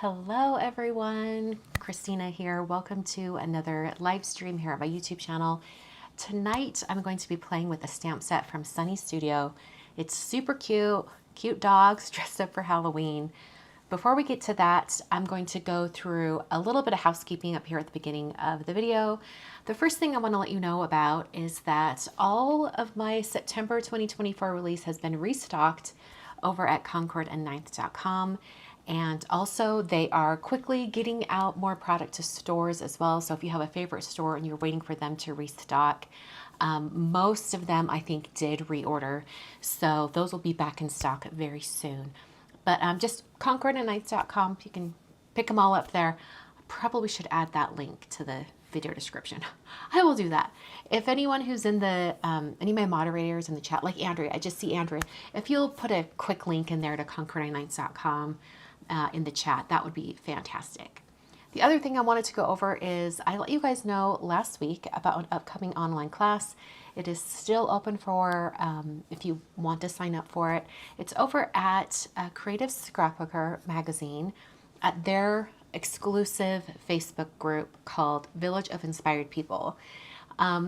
Hello everyone, Christina here. Welcome to another live stream here at my YouTube channel. Tonight I'm going to be playing with a stamp set from Sunny Studio. It's super cute, cute dogs dressed up for Halloween. Before we get to that, I'm going to go through a little bit of housekeeping up here at the beginning of the video. The first thing I want to let you know about is that all of my September 2024 release has been restocked over at concordandninth.com. And also they are quickly getting out more product to stores as well. So if you have a favorite store and you're waiting for them to restock, most of them I think did reorder. So those will be back in stock very soon. But just concordandninth.com, you can pick them all up there. I probably should add that link to the video description. I will do that. If anyone who's in the, any of my moderators in the chat, like Andrea, I just see Andrea, if you'll put a quick link in there to concordandninth.com in the chat, that would be fantastic. The other thing I wanted to go over is I let you guys know last week about an upcoming online class. It is still open for if you want to sign up for it. It's over at Creative Scrapbooker magazine at their exclusive Facebook group called Village of Inspired People.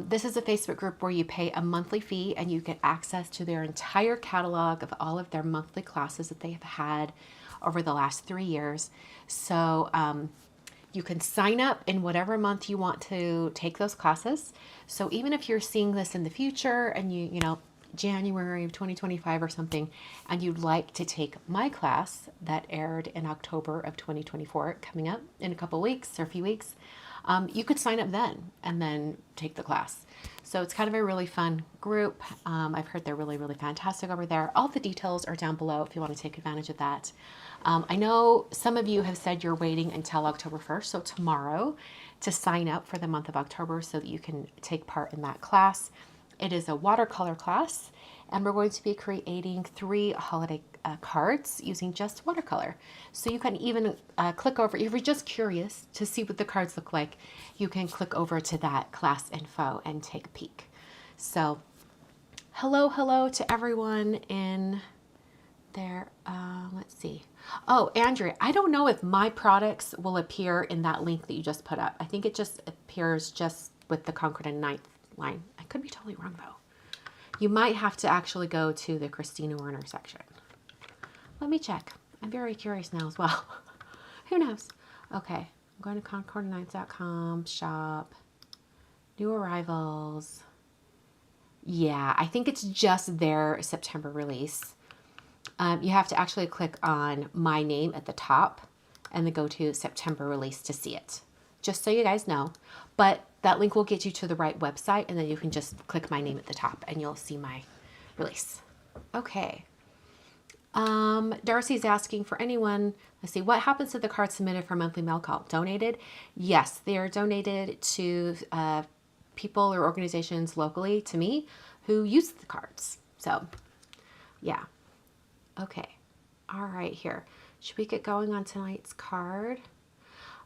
This is a Facebook group where you pay a monthly fee and you get access to their entire catalog of all of their monthly classes that they have had over the last 3 years. So you can sign up in whatever month you want to take those classes. So even if you're seeing this in the future and you know, January of 2025 or something, and you'd like to take my class that aired in October of 2024, coming up in a couple weeks or a few weeks, you could sign up then and then take the class. So it's kind of a really fun group. I've heard they're really, really fantastic over there. All the details are down below if you want to take advantage of that. I know some of you have said you're waiting until October 1st, so tomorrow, to sign up for the month of October so that you can take part in that class. It is a watercolor class, and we're going to be creating 3 holiday cards using just watercolor. So you can even click over, if you're just curious to see what the cards look like, you can click over to that class info and take a peek. So hello to everyone in there. Let's see. Oh, Andrea, I don't know if my products will appear in that link that you just put up. I think it just appears just with the Concord and Ninth line. I could be totally wrong though. You might have to actually go to the Christina Werner section. Let me check. I'm very curious now as well. Who knows? Okay, I'm going to concordandninth.com, shop, new arrivals. Yeah, I think it's just their September release. You have to actually click on my name at the top and then go to September release to see it. Just so you guys know. But that link will get you to the right website, and then you can just click my name at the top and you'll see my release. Okay. Darcy's asking for anyone, let's see, what happens to the cards submitted for monthly mail call? Donated? Yes, they are donated to people or organizations locally to me who use the cards. So, yeah. Okay. All right, here. Should we get going on tonight's card?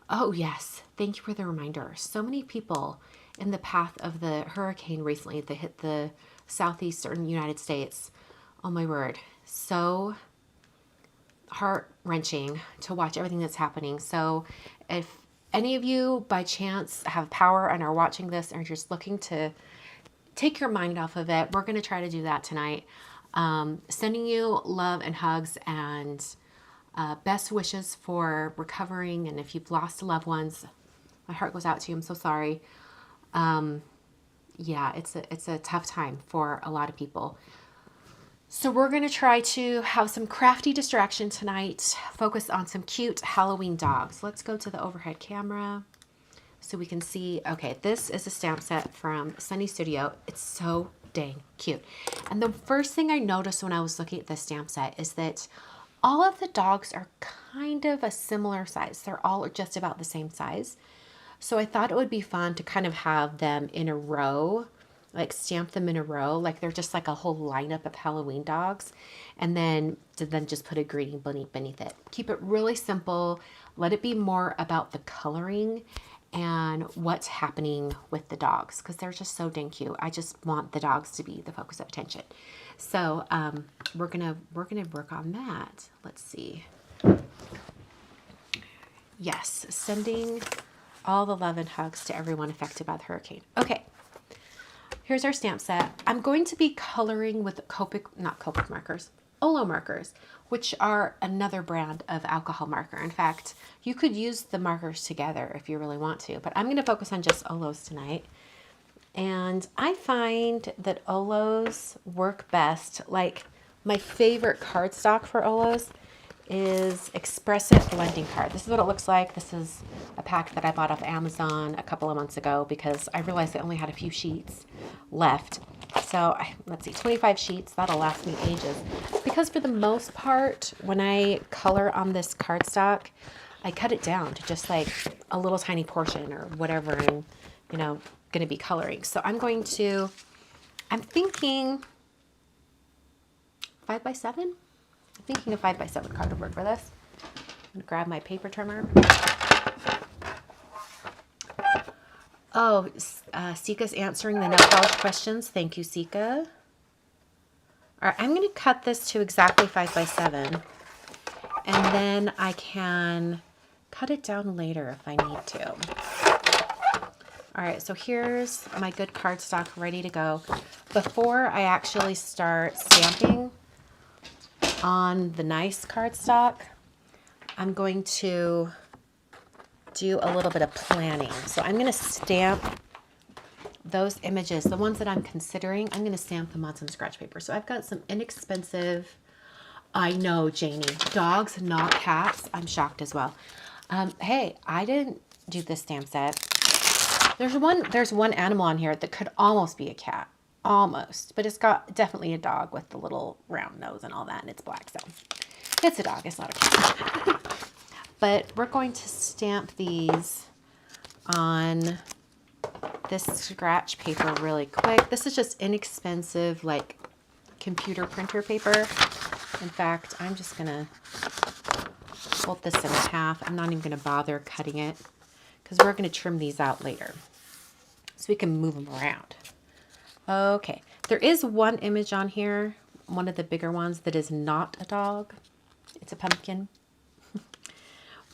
Oh, yes. Thank you for the reminder. So many people in the path of the hurricane recently that hit the southeastern United States. Oh, my word. So heart-wrenching to watch everything that's happening. So if any of you by chance have power and are watching this and are just looking to take your mind off of it, we're going to try to do that tonight. Sending you love and hugs and best wishes for recovering. And if you've lost loved ones, my heart goes out to you. I'm so sorry. Yeah, it's a tough time for a lot of people. So we're going to try to have some crafty distraction tonight, focus on some cute Halloween dogs. Let's go to the overhead camera so we can see. Okay, this is a stamp set from Sunny Studio. It's so dang cute. And the first thing I noticed when I was looking at this stamp set is that all of the dogs are kind of a similar size. They're all just about the same size. So I thought it would be fun to kind of have them in a row, like stamp them in a row, like they're just like a whole lineup of Halloween dogs, and then just put a greeting beneath it. Keep it really simple. Let it be more about the coloring and what's happening with the dogs, because they're just so dang cute. I just want the dogs to be the focus of attention. So we're gonna work on that. Let's see. yes, sending all the love and hugs to everyone affected by the hurricane. Okay, here's our stamp set. I'm going to be coloring with not Copic markers, Olo markers, which are another brand of alcohol marker. In fact, you could use the markers together if you really want to, but I'm going to focus on just Olos tonight. And I find that Olos work best. Like, my favorite cardstock for Olos is Express-It blending card. This is what it looks like. This is a pack that I bought off Amazon a couple of months ago because I realized I only had a few sheets left. So let's see, 25 sheets, that'll last me ages. Because for the most part, when I color on this cardstock, I cut it down to just like a little tiny portion or whatever I'm, you know, going to be coloring. So I'm thinking 5x7. I'm thinking a 5x7 card would work for this. I'm going to grab my paper trimmer. Oh, Sika's answering the nail polish questions. Thank you, Sika. All right, I'm going to cut this to exactly 5x7, and then I can cut it down later if I need to. All right, so here's my good cardstock ready to go. Before I actually start stamping on the nice cardstock, I'm going to do a little bit of planning. So I'm going to stamp those images, the ones that I'm considering, I'm going to stamp them on some scratch paper. So I've got some inexpensive, I know, Janie, dogs, not cats. I'm shocked as well. Hey, I didn't do this stamp set. There's one animal on here that could almost be a cat. Almost. But it's got definitely a dog with the little round nose and all that, and it's black. So it's a dog. It's not a cat. But we're going to stamp these on this scratch paper really quick. This is just inexpensive, like, computer printer paper. In fact, I'm just going to fold this in half. I'm not even going to bother cutting it because we're going to trim these out later so we can move them around. Okay, there is one image on here, one of the bigger ones, that is not a dog. It's a pumpkin.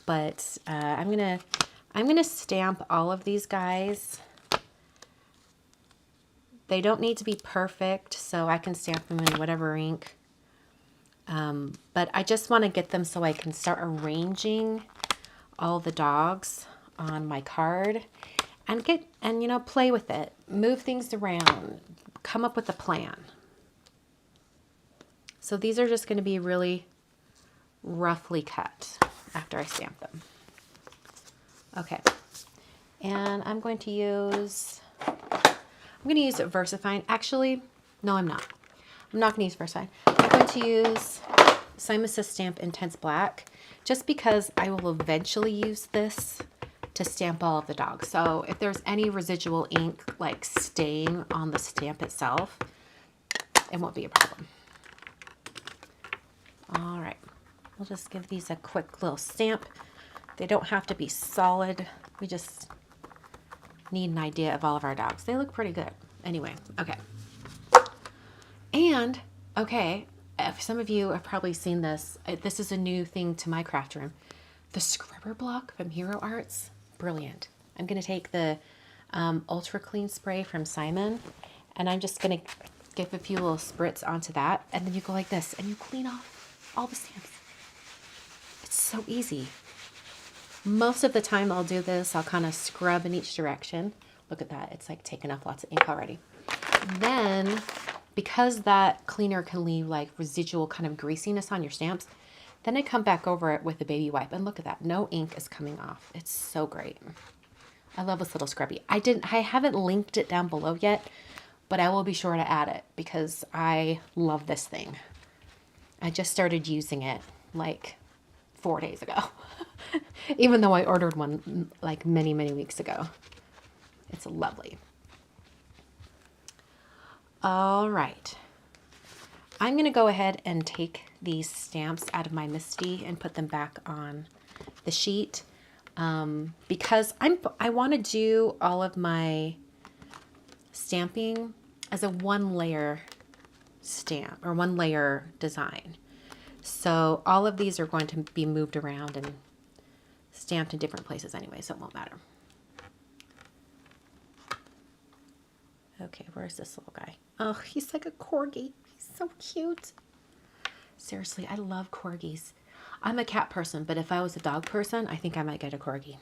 But I'm gonna stamp all of these guys. They don't need to be perfect, so I can stamp them in whatever ink. But I just want to get them so I can start arranging all the dogs on my card and you know, play with it, move things around, come up with a plan. So these are just going to be really roughly cut after I stamp them. Okay, and I'm going to use VersaFine. Actually, no, I'm not. I'm not going to use VersaFine. I'm going to use Simon Says Stamp Intense Black just because I will eventually use this to stamp all of the dogs. So if there's any residual ink like staying on the stamp itself, it won't be a problem. All right, we'll just give these a quick little stamp. They don't have to be solid. We just need an idea of all of our dogs. They look pretty good. Anyway, okay. And, okay, some of you have probably seen this. This is a new thing to my craft room. The scrubber block from Hero Arts, brilliant. I'm going to take the Ultra Clean spray from Simon, and I'm just going to give a few little spritz onto that, and then you go like this, and you clean off all the stamps. It's so easy. Most of the time I'll do this, I'll kind of scrub in each direction. Look at that, it's like taking off lots of ink already. Then, because that cleaner can leave like residual kind of greasiness on your stamps, then I come back over it with a baby wipe, and look at that, no ink is coming off. It's so great. I love this little scrubby. I haven't linked it down below yet, but I will be sure to add it because I love this thing. I just started using it like 4 days ago, even though I ordered one like many, many weeks ago. It's lovely. All right. I'm going to go ahead and take these stamps out of my MISTI and put them back on the sheet because I want to do all of my stamping as a one layer stamp or one layer design. So all of these are going to be moved around and stamped in different places anyway, so it won't matter. Okay, where's this little guy? Oh, he's like a corgi. He's so cute. Seriously, I love corgis. I'm a cat person, but if I was a dog person, I think I might get a corgi.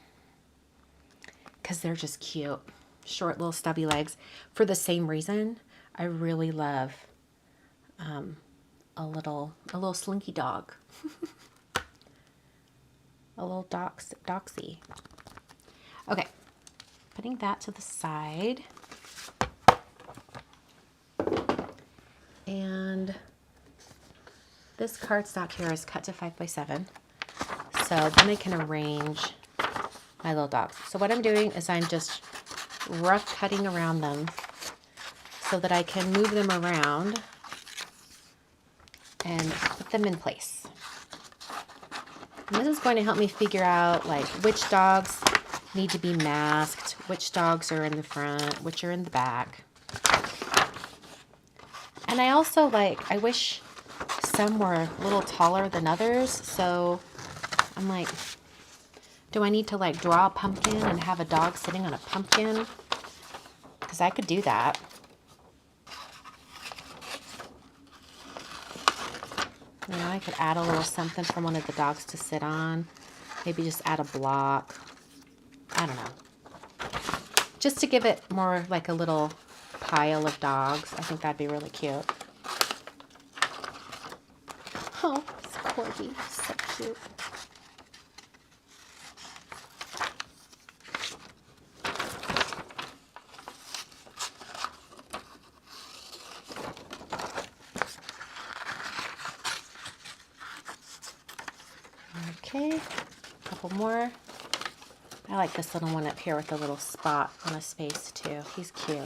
Because they're just cute. Short little stubby legs. For the same reason, I really love a little slinky dog. A little doxy. Okay, putting that to the side. And this cardstock here is cut to 5x7. So then I can arrange my little dogs. So what I'm doing is I'm just rough cutting around them so that I can move them around and put them in place. And this is going to help me figure out like which dogs need to be masked, which dogs are in the front, which are in the back. And I also I wish some were a little taller than others. So I'm like, do I need to like draw a pumpkin and have a dog sitting on a pumpkin? Because I could do that. You know, I could add a little something for one of the dogs to sit on. Maybe just add a block. I don't know. Just to give it more like a little pile of dogs. I think that'd be really cute. Oh, it's a corgi. So cute. Okay, a couple more. I like this little one up here with a little spot on his face too. He's cute.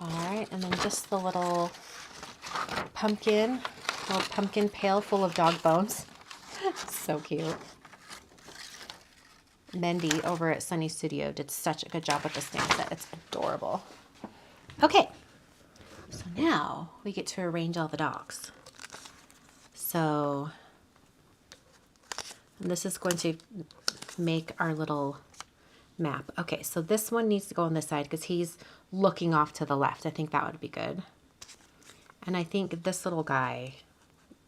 Alright, and then just the little pumpkin pail full of dog bones. So cute. Mendy over at Sunny Studio did such a good job with the stamp set. It's adorable. Okay, so now we get to arrange all the dogs. So this is going to make our little map. Okay, so this one needs to go on this side because he's looking off to the left. I think that would be good. And I think this little guy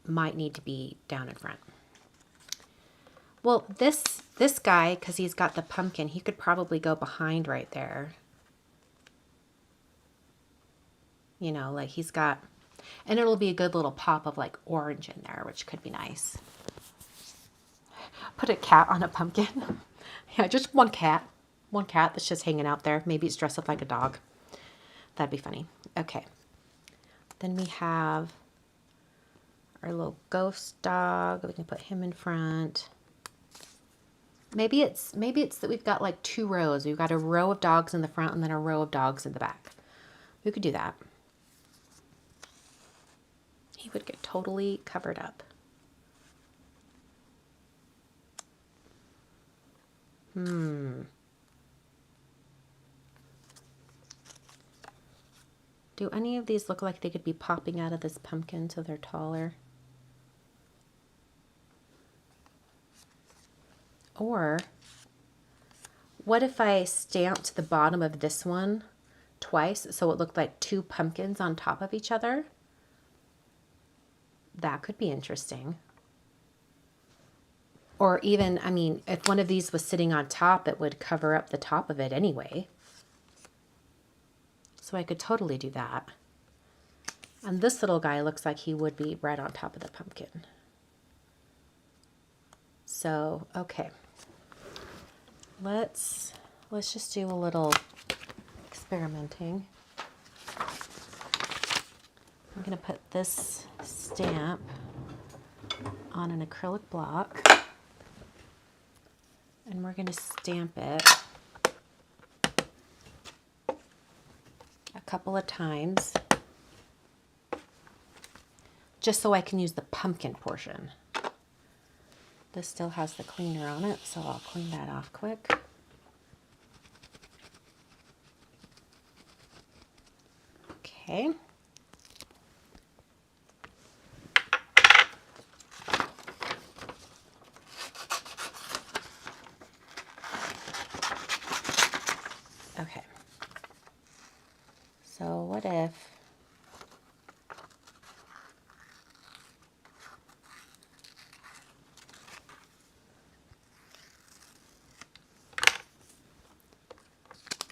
might need to be down in front. Well, this guy, because he's got the pumpkin, he could probably go behind right there. You know, like he's got, and it'll be a good little pop of like orange in there, which could be nice. Put a cat on a pumpkin. Yeah, just one cat. One cat that's just hanging out there. Maybe it's dressed up like a dog. That'd be funny. Okay. Then we have our little ghost dog. We can put him in front. Maybe it's that we've got like two rows. We've got a row of dogs in the front and then a row of dogs in the back. We could do that. He would get totally covered up. Do any of these look like they could be popping out of this pumpkin so they're taller? Or what if I stamped the bottom of this one twice so it looked like two pumpkins on top of each other? That could be interesting. Or even, I mean, if one of these was sitting on top, it would cover up the top of it anyway. So I could totally do that. And this little guy looks like he would be right on top of the pumpkin. So, okay. Let's just do a little experimenting. I'm going to put this stamp on an acrylic block. And we're going to stamp it a couple of times just so I can use the pumpkin portion. This still has the cleaner on it, so I'll clean that off quick. Okay.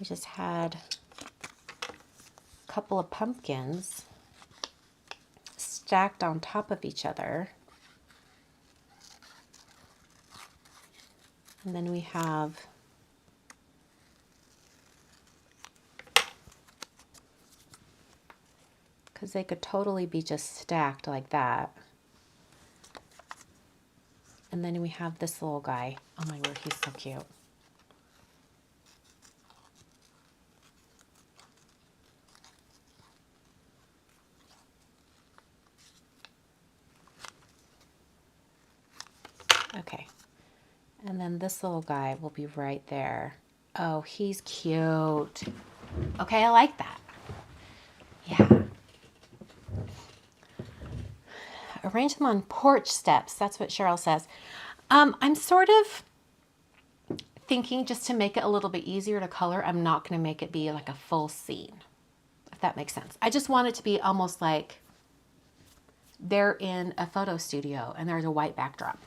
we just had a couple of pumpkins stacked on top of each other. And then we have because they could totally be just stacked like that. And then we have this little guy. Oh my word, he's so cute. Okay. And then this little guy will be right there. Oh, he's cute. Okay, I like that. Yeah. Arrange them on porch steps. That's what Cheryl says. I'm sort of thinking, just to make it a little bit easier to color, I'm not going to make it be like a full scene, if that makes sense. I just want it to be almost like they're in a photo studio and there's a white backdrop.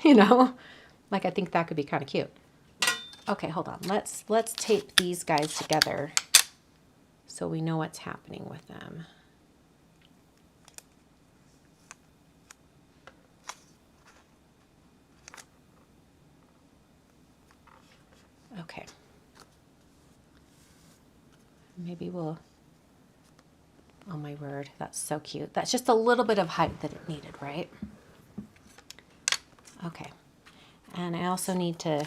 You know, like I think that could be kind of cute. Okay, hold on. Let's tape these guys together so we know what's happening with them. Okay. Maybe we'll, oh my word, that's so cute. That's just a little bit of height that it needed, right? Okay. And I also need to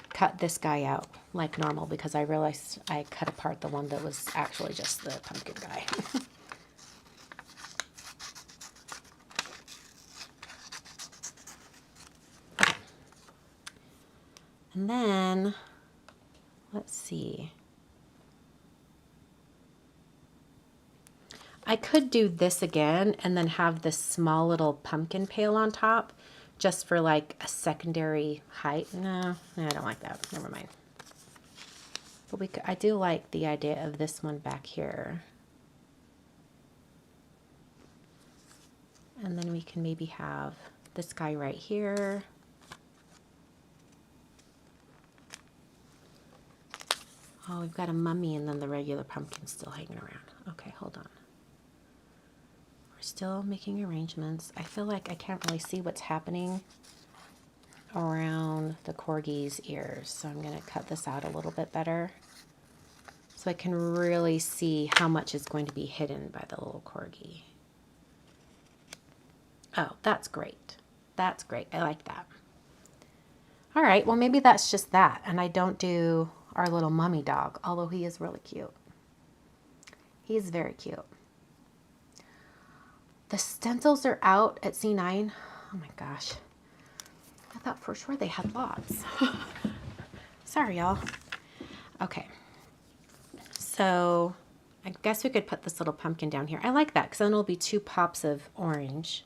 cut this guy out like normal because I realized I cut apart the one that was actually just the pumpkin guy. Okay. And then, let's see. I could do this again and then have this small little pumpkin pail on top just for like a secondary height. No, I don't like that. Never mind. But I do like the idea of this one back here. And then we can maybe have this guy right here. Oh, we've got a mummy and then the regular pumpkin still hanging around. Okay, hold on. We're still making arrangements. I feel like I can't really see what's happening around the corgi's ears. So I'm going to cut this out a little bit better so I can really see how much is going to be hidden by the little corgi. Oh, that's great. That's great. I like that. All right, well, maybe that's just that. And I don't do our little mummy dog, although he is really cute. He's very cute. The stencils are out at C9. Oh my gosh. I thought for sure they had lots. Sorry, y'all. Okay. So I guess we could put this little pumpkin down here. I like that because then it'll be 2 pops of orange.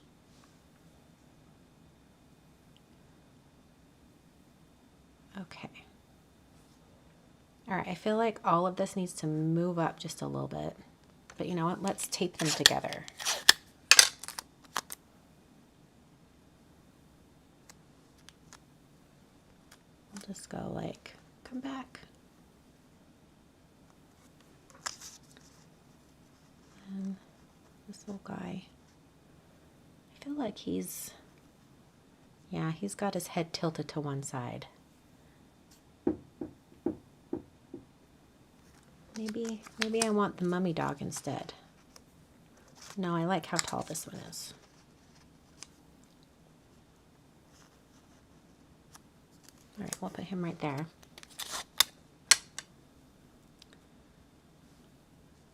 Okay. All right, I feel like all of this needs to move up just a little bit. But you know what? Let's tape them together. I'll just go like, come back. And this little guy, I feel like he's, yeah, he's got his head tilted to one side. Maybe I want the mummy dog instead. No, I like how tall this one is. All right, we'll put him right there.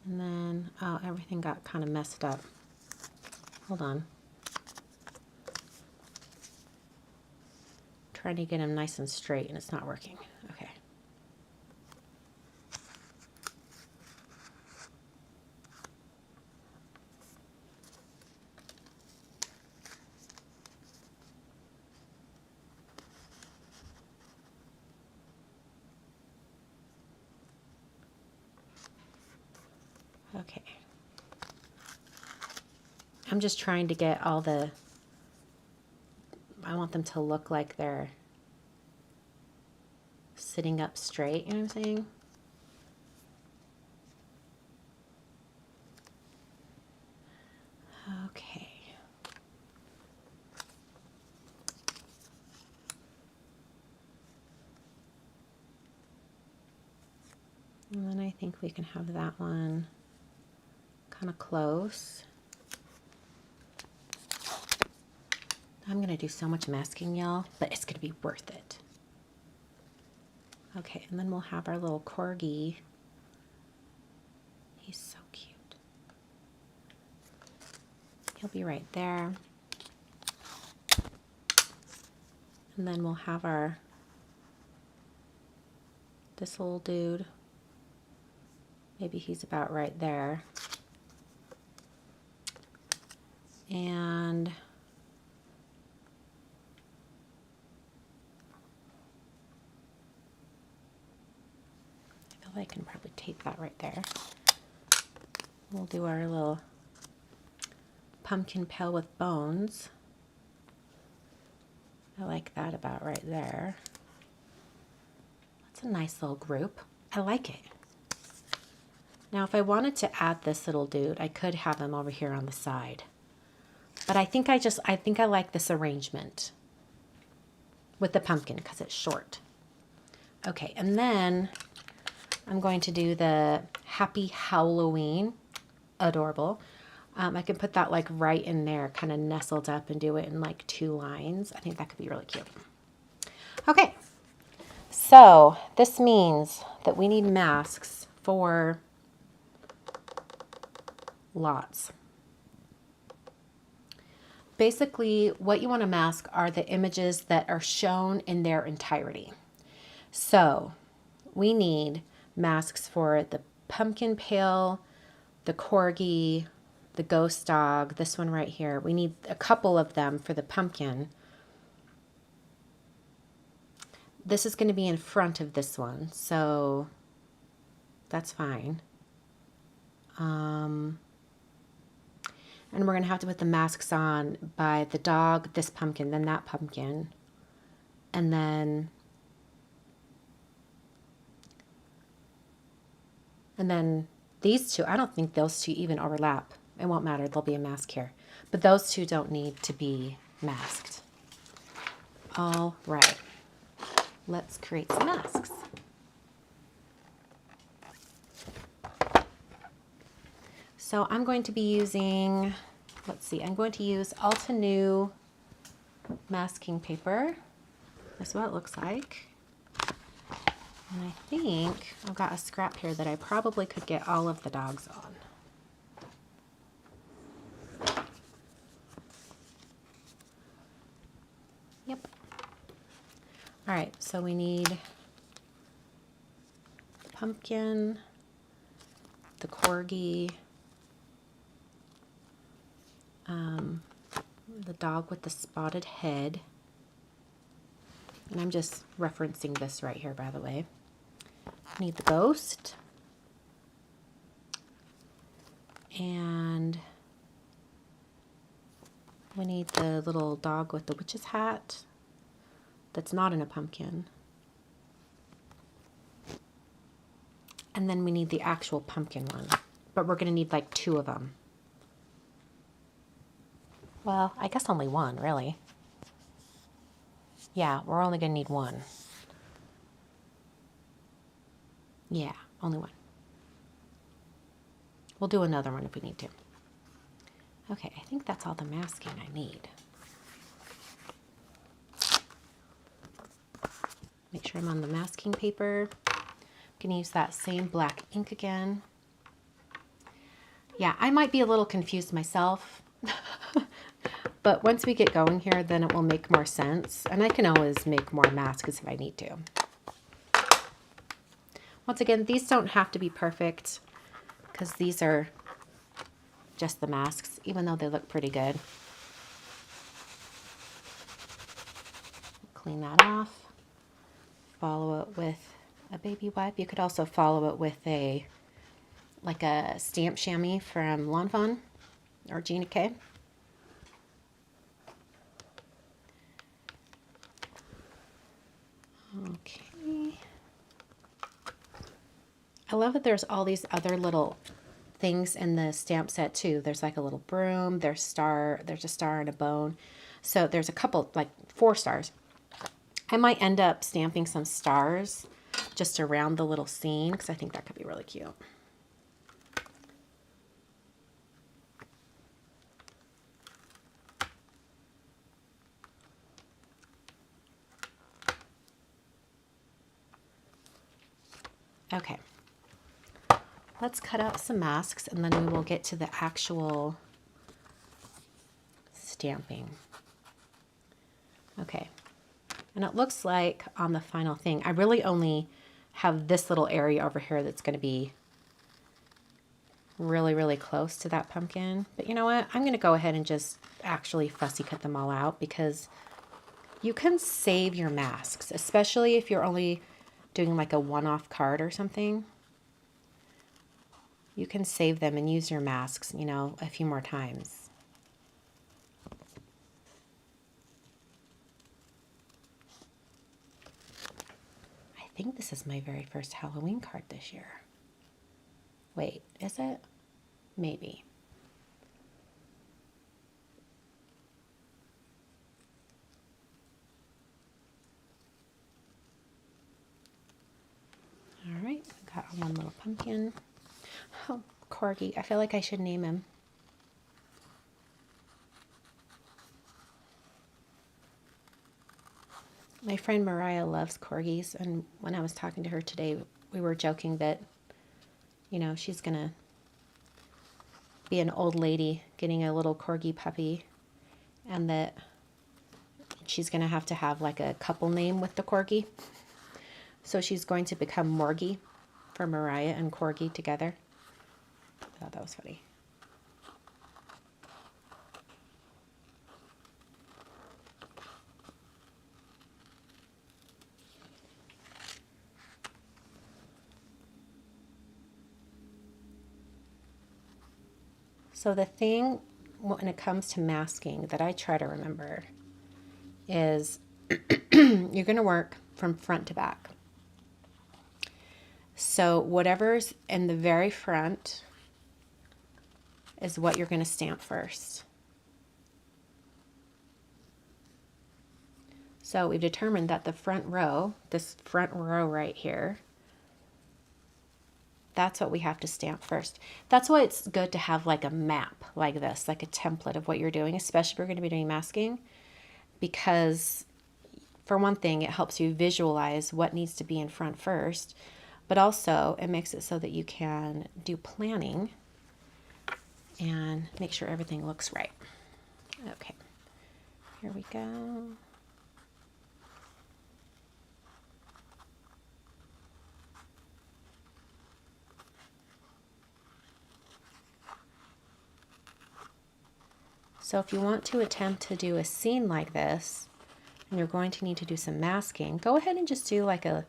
And then, oh, everything got kind of messed up. Hold on. Trying to get him nice and straight and it's not working. Okay. Okay. I'm just trying to get all the, I want them to look like they're sitting up straight, you know what I'm saying? Okay. And then I think we can have that one kind of close. I'm going to do so much masking, y'all, but it's going to be worth it. Okay, and then we'll have our little corgi. He's so cute. He'll be right there. And then we'll have this little dude. Maybe he's about right there. And I feel like I can probably tape that right there. We'll do our little pumpkin pail with bones. I like that about right there. That's a nice little group. I like it. Now, if I wanted to add this little dude, I could have him over here on the side. But I think I like this arrangement with the pumpkin because it's short. Okay, and then I'm going to do the Happy Halloween. Adorable. I can put that like right in there, kind of nestled up, and do it in like 2 lines. I think that could be really cute. Okay, so this means that we need masks for lots. Basically, what you want to mask are the images that are shown in their entirety. So we need masks for the pumpkin pail, the corgi, the ghost dog, this one right here. We need a couple of them for the pumpkin. This is going to be in front of this one, so that's fine. And we're going to have to put the masks on by the dog, this pumpkin, then that pumpkin. And then these two, I don't think those two even overlap. It won't matter, there'll be a mask here. But those two don't need to be masked. All right, let's create some masks. So I'm going to be using, let's see, I'm going to use Altenew masking paper. That's what it looks like. And I think I've got a scrap here that I probably could get all of the dogs on. Yep. All right, so we need pumpkin, the corgi, the dog with the spotted head, and I'm just referencing this right here, by the way. I need the ghost, and we need the little dog with the witch's hat that's not in a pumpkin. And then we need the actual pumpkin one, but we're going to need like 2 of them. Well, I guess only 1, really. Yeah, we're only going to need 1. Yeah, only 1. We'll do another one if we need to. Okay, I think that's all the masking I need. Make sure I'm on the masking paper. I'm going to use that same black ink again. Yeah, I might be a little confused myself. But once we get going here, then it will make more sense. And I can always make more masks if I need to. Once again, these don't have to be perfect because these are just the masks, even though they look pretty good. Clean that off. Follow it with a baby wipe. You could also follow it with a stamp chamois from Lawn Fawn or Gina K. Okay. I love that there's all these other little things in the stamp set too. There's like a little broom, there's a star and a bone. So there's a couple, like 4 stars. I might end up stamping some stars just around the little scene because I think that could be really cute. Okay, let's cut out some masks and then we will get to the actual stamping. Okay, and it looks like on the final thing, I really only have this little area over here that's going to be really, really close to that pumpkin. But you know what? I'm going to go ahead and just actually fussy cut them all out because you can save your masks, especially if you're only doing like a one-off card or something. You can save them and use your masks, you know, a few more times. I think this is my very first Halloween card this year. Wait, is it? Maybe. All right, got one little pumpkin. Oh, Corgi. I feel like I should name him. My friend Mariah loves corgis, and when I was talking to her today, we were joking that, you know, she's going to be an old lady getting a little corgi puppy, and that she's going to have like a couple name with the corgi. So she's going to become Morgie for Mariah and Corgi together. I thought that was funny. So the thing when it comes to masking that I try to remember is you're going to work from front to back. So whatever's in the very front is what you're going to stamp first. So we've determined that the front row, this front row right here, that's what we have to stamp first. That's why it's good to have like a map like this, like a template of what you're doing, especially if you're going to be doing masking, because for one thing, it helps you visualize what needs to be in front first, but also it makes it so that you can do planning and make sure everything looks right. Okay, here we go. So if you want to attempt to do a scene like this, and you're going to need to do some masking, go ahead and just do like a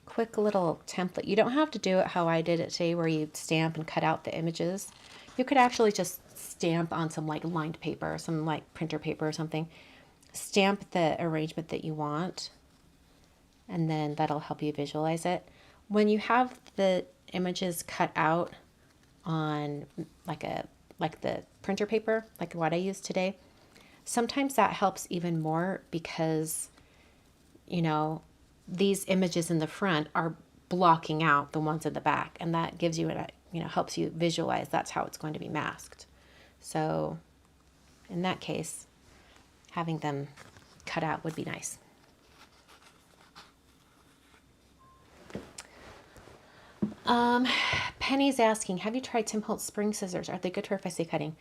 quick little template. You don't have to do it how I did it today, where you stamp and cut out the images. You could actually just stamp on some like lined paper, some like printer paper or something. Stamp the arrangement that you want, and then that'll help you visualize it. When you have the images cut out on like the printer paper, like what I used today, sometimes that helps even more because, you know, these images in the front are blocking out the ones in the back, and that gives you a, you know, helps you visualize that's how it's going to be masked. So in that case, having them cut out would be nice. Penny's asking, have you tried Tim Holtz spring scissors? Are they good for fussy cutting?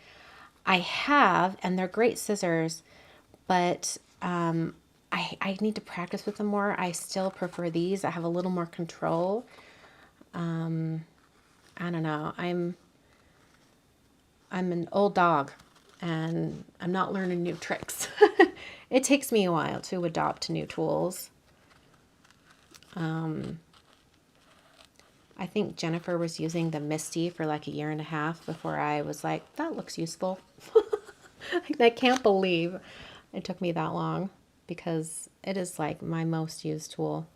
I have, and they're great scissors, but I need to practice with them more. I still prefer these. I have a little more control. I don't know. I'm an old dog, and I'm not learning new tricks. It takes me a while to adopt new tools. I think Jennifer was using the Misty for like 1.5 years before I was like, that looks useful. I can't believe it took me that long, because it is like my most used tool.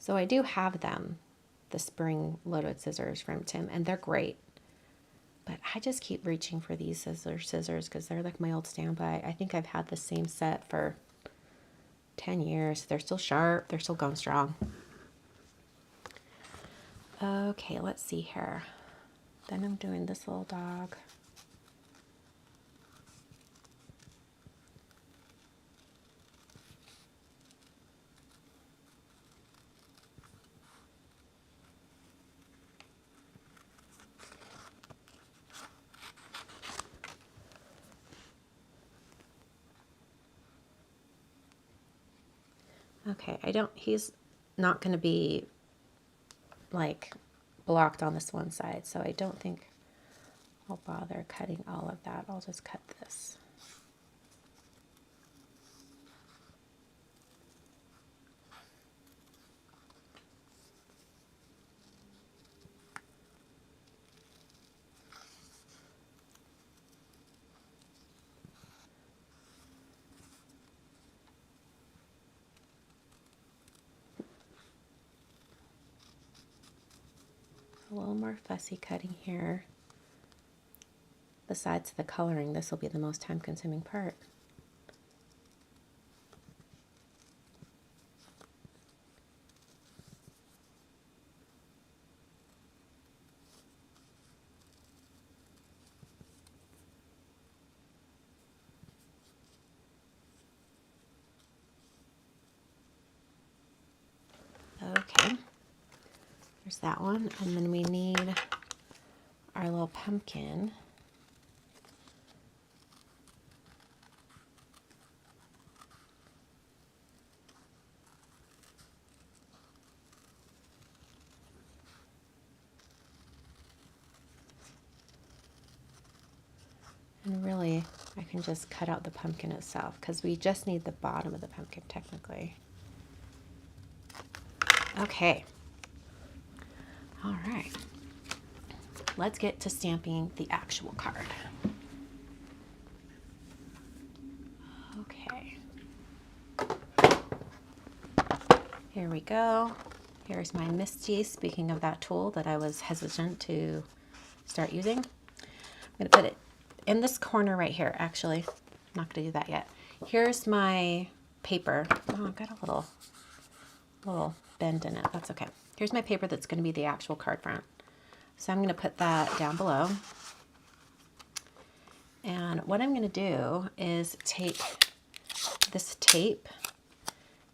So I do have them, the spring-loaded scissors from Tim, and they're great. But I just keep reaching for these scissors because they're like my old standby. I think I've had the same set for 10 years. They're still sharp. They're still going strong. Okay, let's see here. Then I'm doing this little dog. Okay, he's not going to be like blocked on this one side, so I don't think I'll bother cutting all of that. I'll just cut this. A little more fussy cutting here. Besides the coloring, this will be the most time-consuming part. Okay, there's that one, and then we need our little pumpkin. And really, I can just cut out the pumpkin itself because we just need the bottom of the pumpkin technically. Okay. All right. Let's get to stamping the actual card. Okay. Here we go. Here's my Misty, speaking of that tool that I was hesitant to start using. I'm going to put it in this corner right here, actually. I'm not going to do that yet. Here's my paper. Oh, I've got a little bend in it. That's okay. Here's my paper that's going to be the actual card front. So I'm going to put that down below. And what I'm going to do is take this tape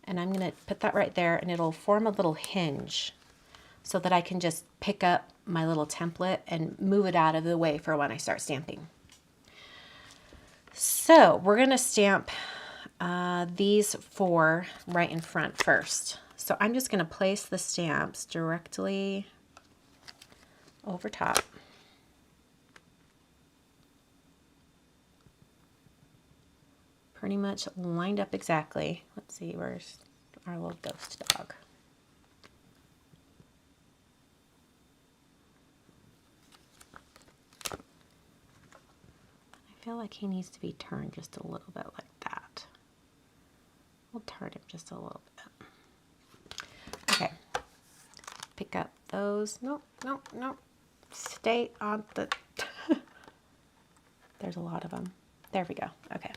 and I'm going to put that right there, and it'll form a little hinge so that I can just pick up my little template and move it out of the way for when I start stamping. So we're going to stamp these 4 right in front first. So I'm just going to place the stamps directly over top. Pretty much lined up exactly. Let's see, where's our little ghost dog? I feel like he needs to be turned just a little bit like that. We'll turn him just a little bit. Okay. Pick up those. Nope, nope, nope. Stay on the... There's a lot of them. There we go. Okay.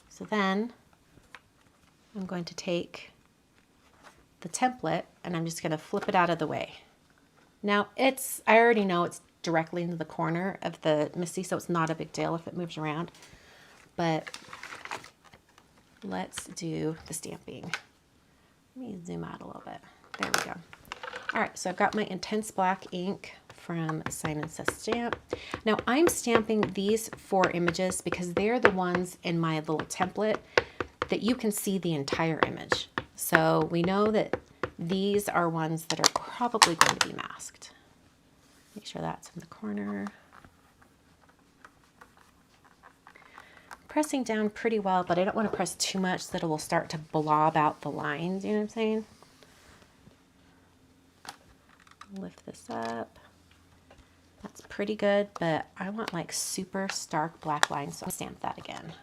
So then I'm going to take the template and I'm just going to flip it out of the way. Now I already know it's directly into the corner of the Misty, so it's not a big deal if it moves around. But let's do the stamping. Let me zoom out a little bit. There we go. All right, so I've got my Intense Black ink from Simon Says Stamp. Now I'm stamping these 4 images because they're the ones in my little template that you can see the entire image. So we know that these are ones that are probably going to be masked. Make sure that's in the corner. Pressing down pretty well, but I don't want to press too much so that it will start to blob out the lines, you know what I'm saying? Lift this up. That's pretty good, but I want like super stark black lines, so I'll stamp that again.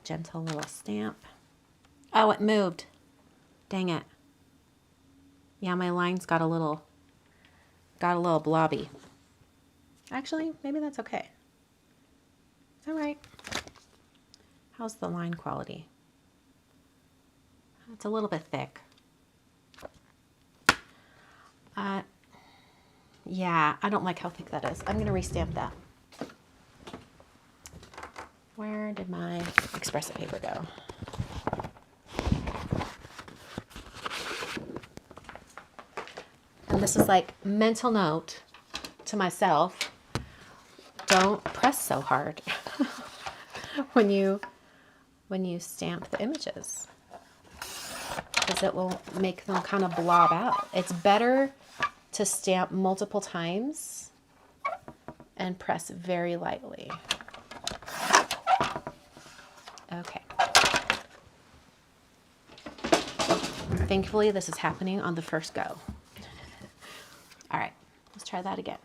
gentle little stamp. Oh, it moved. Dang it. Yeah, my lines got a little blobby. Actually, maybe that's okay. Is that right? How's the line quality? It's a little bit thick. Yeah, I don't like how thick that is. I'm going to restamp that. Where did my Espresso paper go? And this is like mental note to myself. Don't press so hard when you stamp the images, because it will make them kind of blob out. It's better to stamp multiple times and press very lightly. Okay. Thankfully, this is happening on the first go. All right, let's try that again.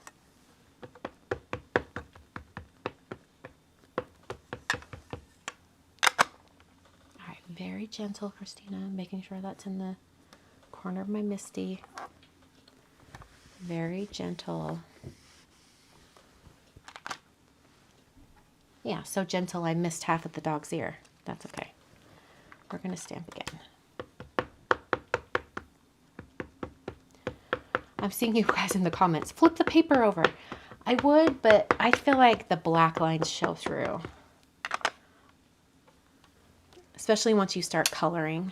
All right, very gentle, Christina, making sure that's in the corner of my MISTI. Very gentle. Yeah, so gentle I missed half of the dog's ear. That's okay. We're going to stamp again. I'm seeing you guys in the comments. Flip the paper over. I would, but I feel like the black lines show through. Especially once you start coloring.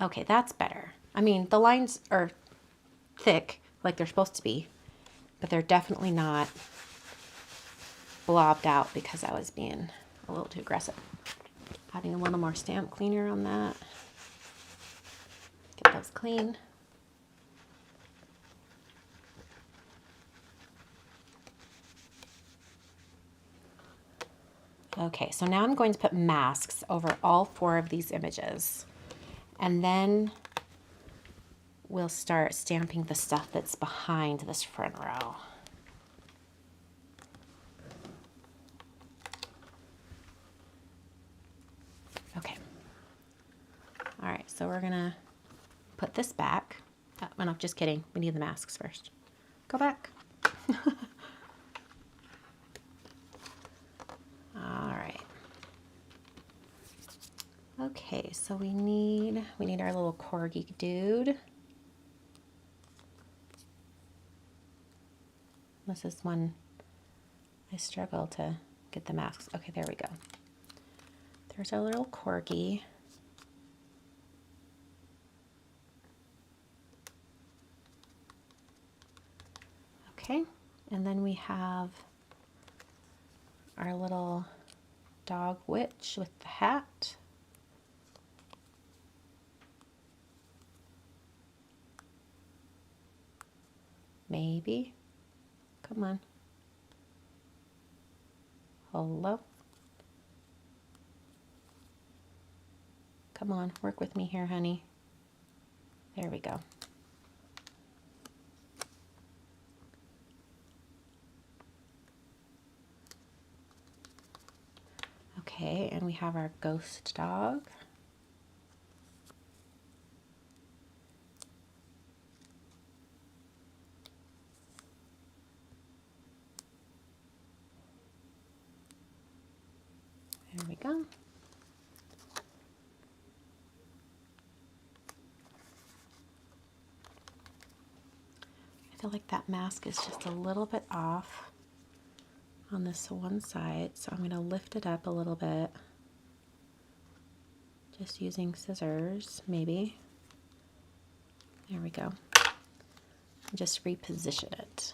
Okay, that's better. I mean, the lines are thick, like they're supposed to be, but they're definitely not blobbed out because I was being a little too aggressive. Adding a little more stamp cleaner on that. Get those clean. Okay, so now I'm going to put masks over all 4 of these images. And then we'll start stamping the stuff that's behind this front row. Okay. All right, so we're gonna put this back. Oh, no, just kidding. We need the masks first. Go back. All right. Okay, so we need our little corgi dude. This is one I struggle to get the masks. Okay, there we go. There's our little corgi. Okay, and then we have our little dog witch with the hat. Maybe. Come on. Hello. Come on, work with me here, honey. There we go. Okay, and we have our ghost dog. There we go. I feel like that mask is just a little bit off on this one side, so I'm going to lift it up a little bit. Just using scissors, maybe. There we go. And just reposition it.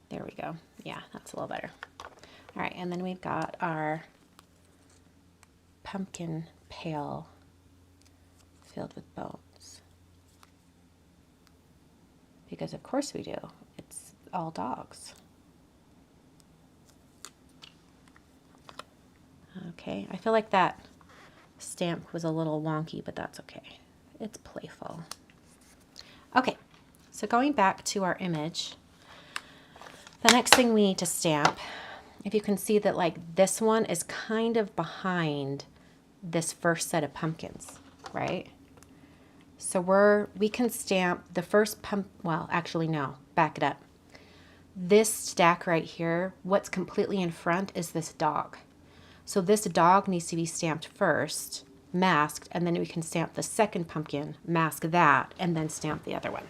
There we go. Yeah, that's a little better. All right, and then we've got our pumpkin pail filled with bones. Because of course we do. It's all dogs. Okay, I feel like that stamp was a little wonky, but that's okay. It's playful. Okay, so going back to our image, the next thing we need to stamp, if you can see that like this one is kind of behind this first set of pumpkins, right? So we can stamp the first well, actually no, back it up. This stack right here, what's completely in front is this dog. So this dog needs to be stamped first, masked, and then we can stamp the second pumpkin, mask that, and then stamp the other one.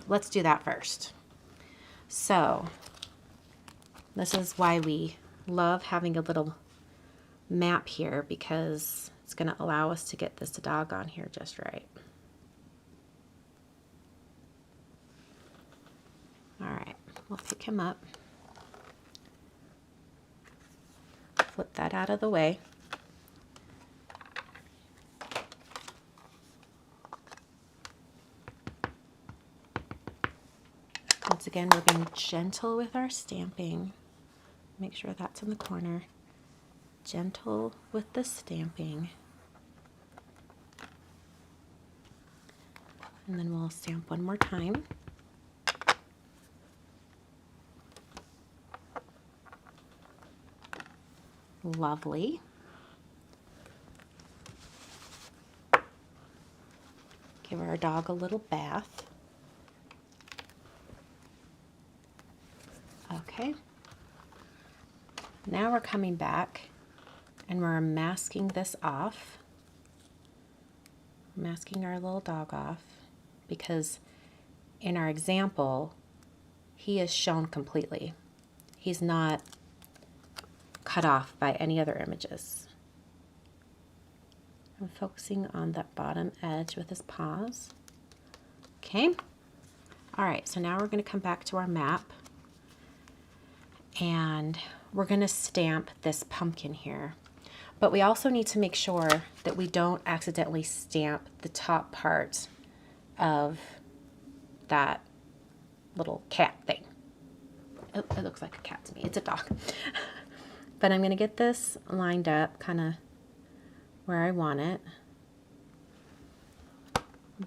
Let's do that first. So this is why we love having a little map here, because it's going to allow us to get this dog on here just right. All right, we'll pick him up. Flip that out of the way. Once again, we're being gentle with our stamping. Make sure that's in the corner. Gentle with the stamping. And then we'll stamp one more time. Lovely. Give our dog a little bath. Okay. Now we're coming back and we're masking this off. Masking our little dog off, because in our example, he is shown completely. He's not cut off by any other images. I'm focusing on that bottom edge with his paws. Okay. All right, so now we're going to come back to our map and we're going to stamp this pumpkin here. But we also need to make sure that we don't accidentally stamp the top part of that little cat thing. It looks like a cat to me. It's a dog. But I'm going to get this lined up kind of where I want it.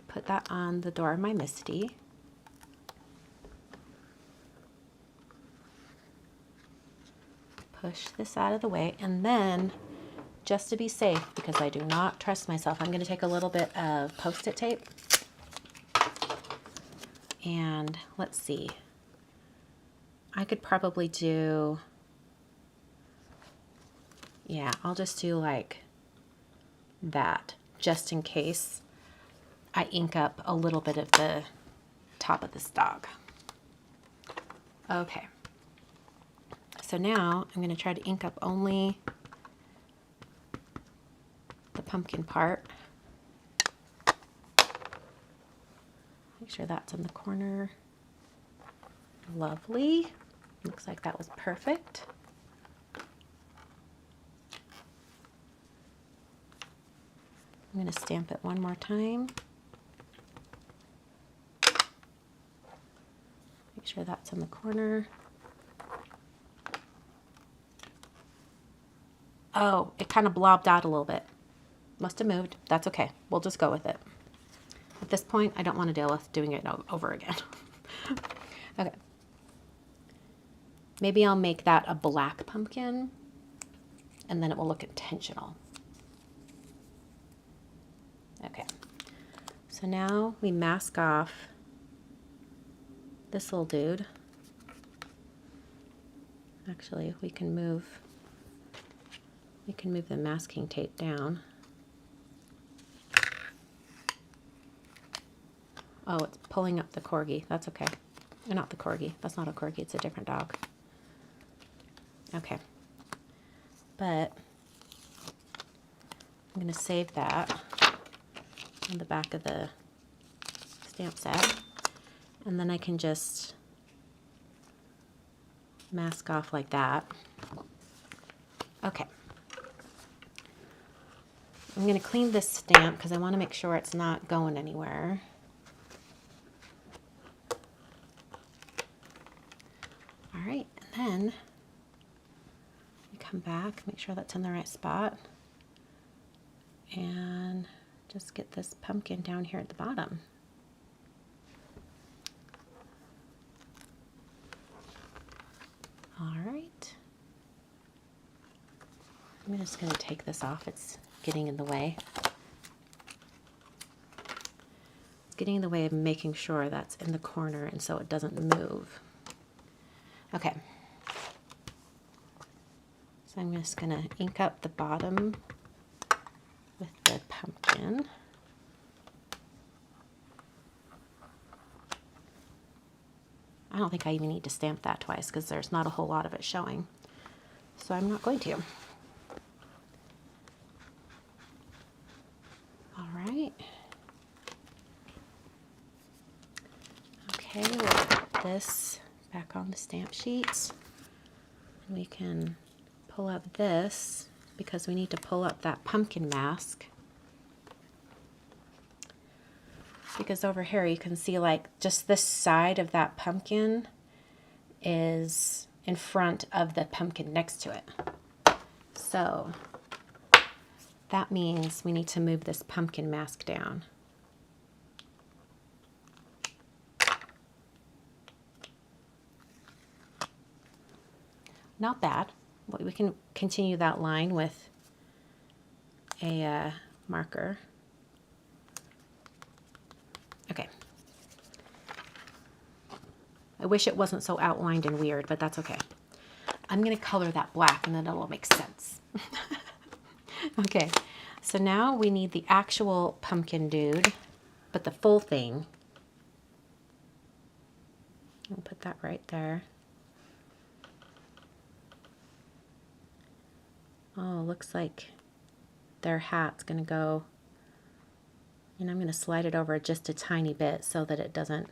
Put that on the door of my Misty. Push this out of the way, and then just to be safe, because I do not trust myself, I'm going to take a little bit of Post-it tape. And let's see. I could probably do, yeah, I'll just do like that, just in case I ink up a little bit of the top of this dog. Okay. So now I'm going to try to ink up only the pumpkin part. Make sure that's in the corner. Lovely. Looks like that was perfect. I'm going to stamp it one more time. Make sure that's in the corner. Oh, it kind of blobbed out a little bit. Must have moved. That's okay. We'll just go with it. At this point, I don't want to deal with doing it over again. Okay. Maybe I'll make that a black pumpkin, and then it will look intentional. Okay. So now we mask off this little dude. Actually, we can move the masking tape down. Oh, it's pulling up the corgi. That's okay. Not the corgi. That's not a corgi. It's a different dog. Okay. But I'm going to save that on the back of the stamp set. And then I can just mask off like that. Okay. I'm going to clean this stamp because I want to make sure it's not going anywhere. All right, and then we come back, make sure that's in the right spot, and just get this pumpkin down here at the bottom. All right. I'm just going to take this off. It's getting in the way. It's getting in the way of making sure that's in the corner and so it doesn't move. Okay. So I'm just going to ink up the bottom with the pumpkin. I don't think I even need to stamp that twice because there's not a whole lot of it showing. So I'm not going to. All right. Okay, we'll put this back on the stamp sheet. And we can pull up this because we need to pull up that pumpkin mask. Because over here you can see like just this side of that pumpkin is in front of the pumpkin next to it. So that means we need to move this pumpkin mask down. Not bad. We can continue that line with a marker. Okay. I wish it wasn't so outlined and weird, but that's okay. I'm going to color that black and then it'll make sense. Okay, so now we need the actual pumpkin dude, but the full thing. I'll put that right there. Oh, looks like their hat's going to go, and I'm going to slide it over just a tiny bit so that it doesn't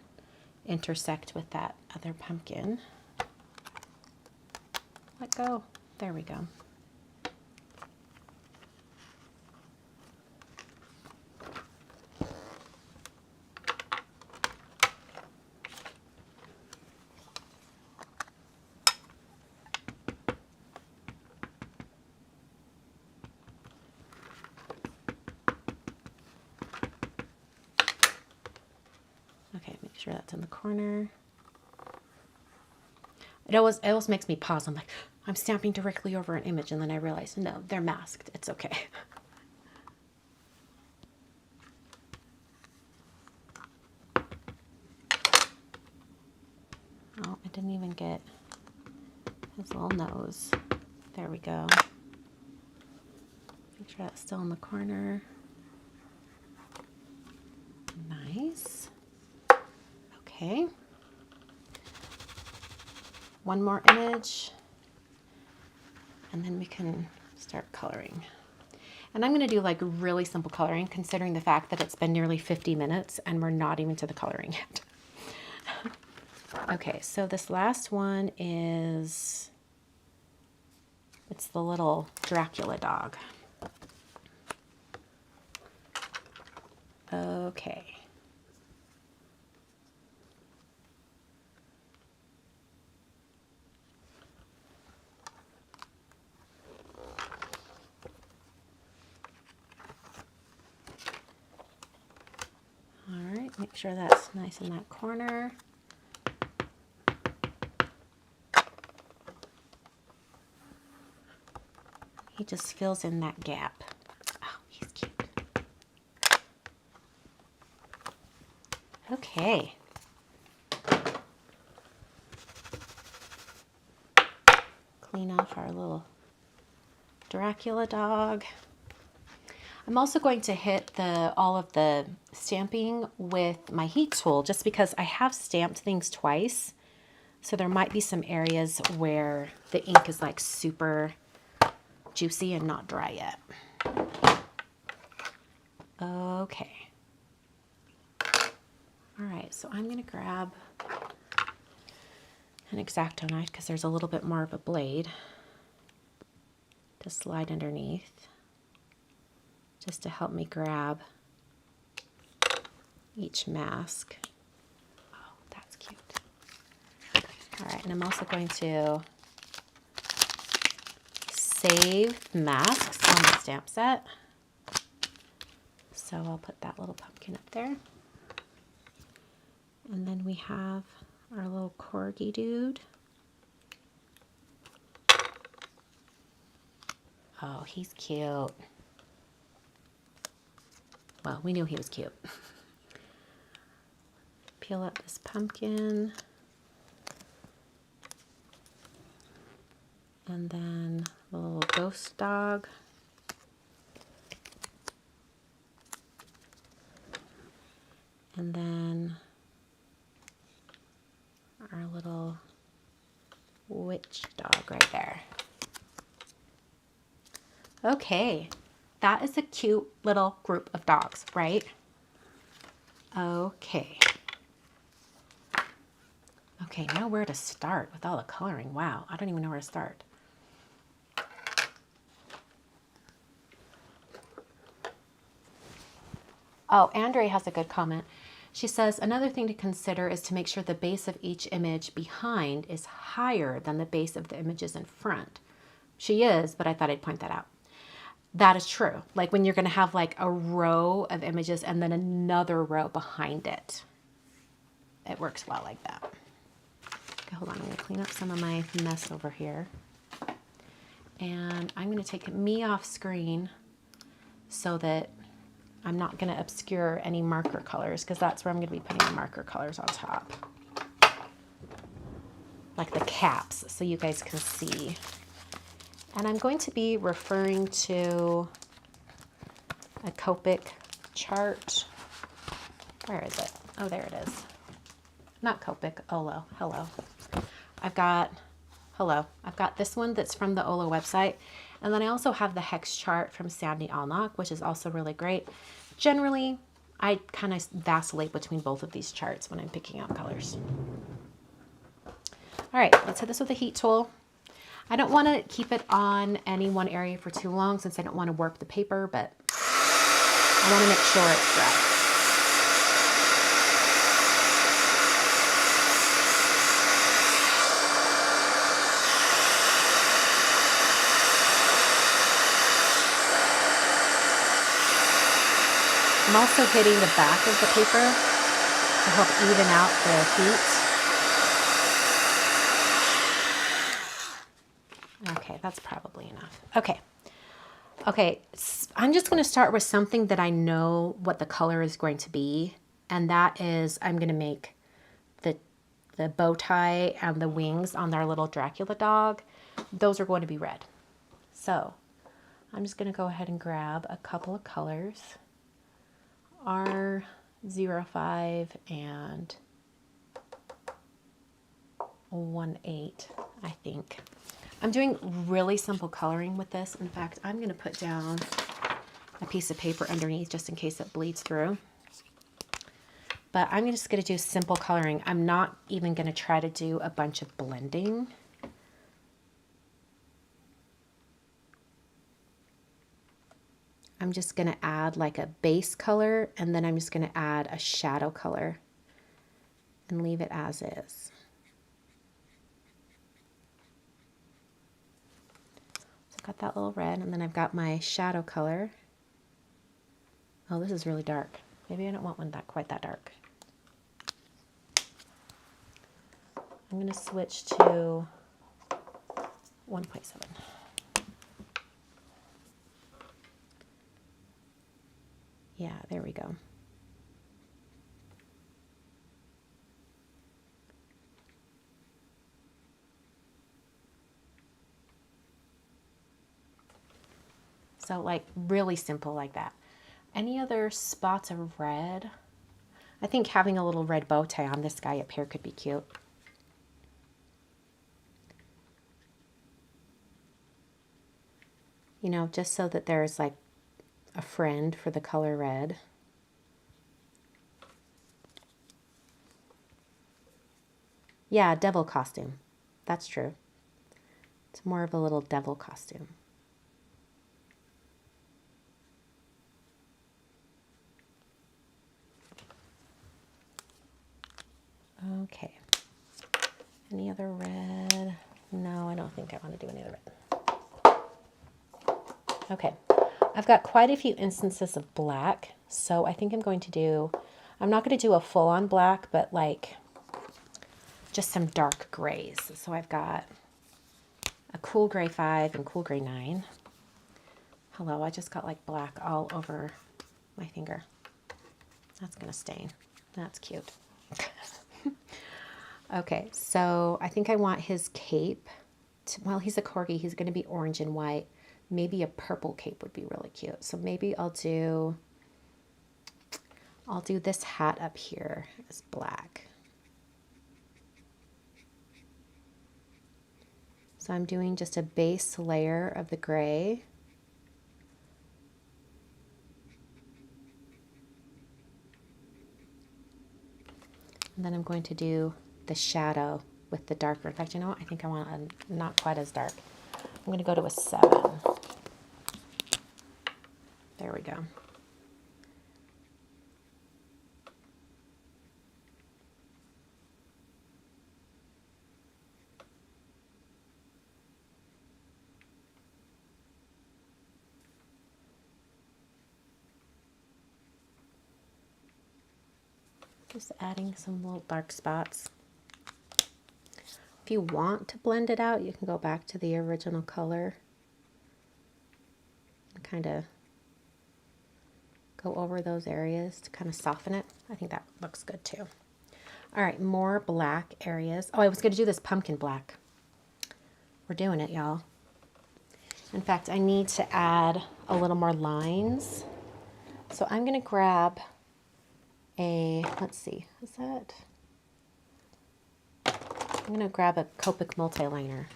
intersect with that other pumpkin. Let go. There we go. Okay, make sure that's in the corner. It always makes me pause. I'm like, I'm stamping directly over an image, and then I realize, no, they're masked. It's okay. Oh, I didn't even get his little nose. There we go. Make sure that's still in the corner. Nice. Okay. One more image, and then we can start coloring. And I'm going to do like really simple coloring, considering the fact that it's been nearly 50 minutes and we're not even to the coloring yet. Okay, so this last one is, it's the little Dracula dog. Okay. All right, make sure that's nice in that corner. He just fills in that gap. Oh, he's cute. Okay. Clean off our little Dracula dog. I'm also going to hit all of the stamping with my heat tool just because I have stamped things twice. So there might be some areas where the ink is like super juicy and not dry yet. Okay. All right, so I'm going to grab an X-Acto knife because there's a little bit more of a blade to slide underneath just to help me grab each mask. Oh, that's cute. All right, and I'm also going to save masks on the stamp set. So I'll put that little pumpkin up there. And then we have our little corgi dude. Oh, he's cute. Well, we knew he was cute. Peel up this pumpkin. And then the little ghost dog. And then our little witch dog right there. Okay, that is a cute little group of dogs, right? Okay. Okay, now where to start with all the coloring? Wow, I don't even know where to start. Oh, Andre has a good comment. She says, another thing to consider is to make sure the base of each image behind is higher than the base of the images in front. She is, but I thought I'd point that out. That is true. Like when you're going to have like a row of images and then another row behind it. It works well like that. Okay, hold on, I'm going to clean up some of my mess over here. And I'm going to take me off screen so that I'm not going to obscure any marker colors, because that's where I'm going to be putting the marker colors on top. Like the caps, so you guys can see. And I'm going to be referring to a Copic chart. Where is it? Oh, there it is. Not Copic, Olo. Hello. I've got this one that's from the Olo website. And then I also have the hex chart from Sandy Alnock, which is also really great. Generally, I kind of vacillate between both of these charts when I'm picking out colors. All right, let's hit this with a heat tool. I don't want to keep it on any one area for too long since I don't want to warp the paper, but I want to make sure it's dry. I'm also hitting the back of the paper to help even out the heat. Okay, that's probably enough. Okay, I'm just going to start with something that I know what the color is going to be, and that is I'm going to make the bow tie and the wings on our little Dracula dog. Those are going to be red. So I'm just going to go ahead and grab a couple of colors. R05 and 18, I think. I'm doing really simple coloring with this. In fact, I'm going to put down a piece of paper underneath just in case it bleeds through. But I'm just going to do simple coloring. I'm not even going to try to do a bunch of blending. I'm just going to add like a base color, and then I'm just going to add a shadow color and leave it as is. So I've got that little red, and then I've got my shadow color. Oh, this is really dark. Maybe I don't want one quite that dark. I'm going to switch to 1.7. Yeah, there we go. So like really simple like that. Any other spots of red? I think having a little red bow tie on this guy up here could be cute. You know, just so that there's like a friend for the color red. Yeah, devil costume. That's true. It's more of a little devil costume. Okay. Any other red? No, I don't think I want to do any other red. Okay. I've got quite a few instances of black, so I think I'm going to do, I'm not going to do a full-on black, but like just some dark grays. So I've got a cool gray 5 and cool gray 9. Hello, I just got like black all over my finger. That's gonna stain. That's cute. Okay, so I think I want his cape. Well, he's a corgi. He's gonna be orange and white. Maybe a purple cape would be really cute. So maybe I'll do this hat up here as black. So I'm doing just a base layer of the gray. And then I'm going to do the shadow with the darker. In fact, you know what? I think I want a not quite as dark. I'm going to go to a 7. There we go. Just adding some little dark spots. If you want to blend it out, you can go back to the original color and kind of go over those areas to kind of soften it. I think that looks good too. All right, more black areas. Oh, I was going to do this pumpkin black. We're doing it, y'all. In fact, I need to add a little more lines. So I'm going to grab a, let's see, is that? I'm going to grab a Copic multiliner.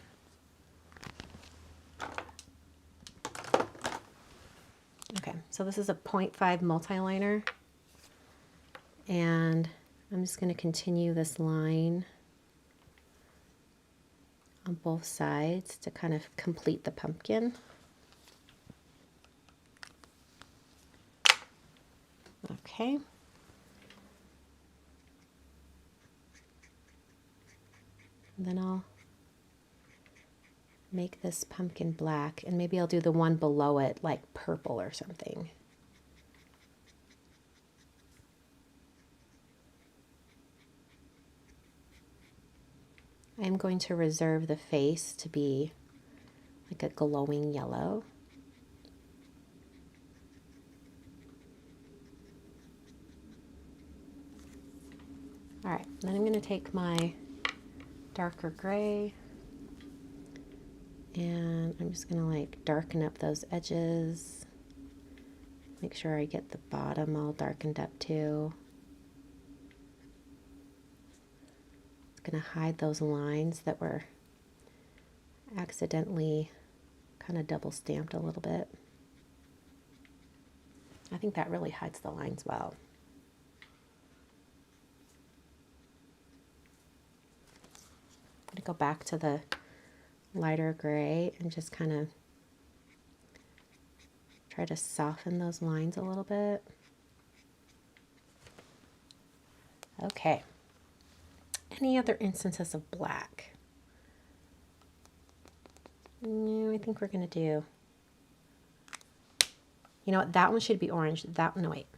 Okay, so this is a 0.5 multiliner. And I'm just going to continue this line on both sides to kind of complete the pumpkin. Okay. And then I'll make this pumpkin black, and maybe I'll do the one below it like purple or something. I'm going to reserve the face to be like a glowing yellow. All right, then I'm going to take my darker gray and I'm just going to like darken up those edges. Make sure I get the bottom all darkened up too. It's going to hide those lines that were accidentally kind of double stamped a little bit. I think that really hides the lines well. I'm going to go back to the lighter gray and just kind of try to soften those lines a little bit. Okay. Any other instances of black? No, I think we're going to do, you know what, that one should be orange. That, no wait,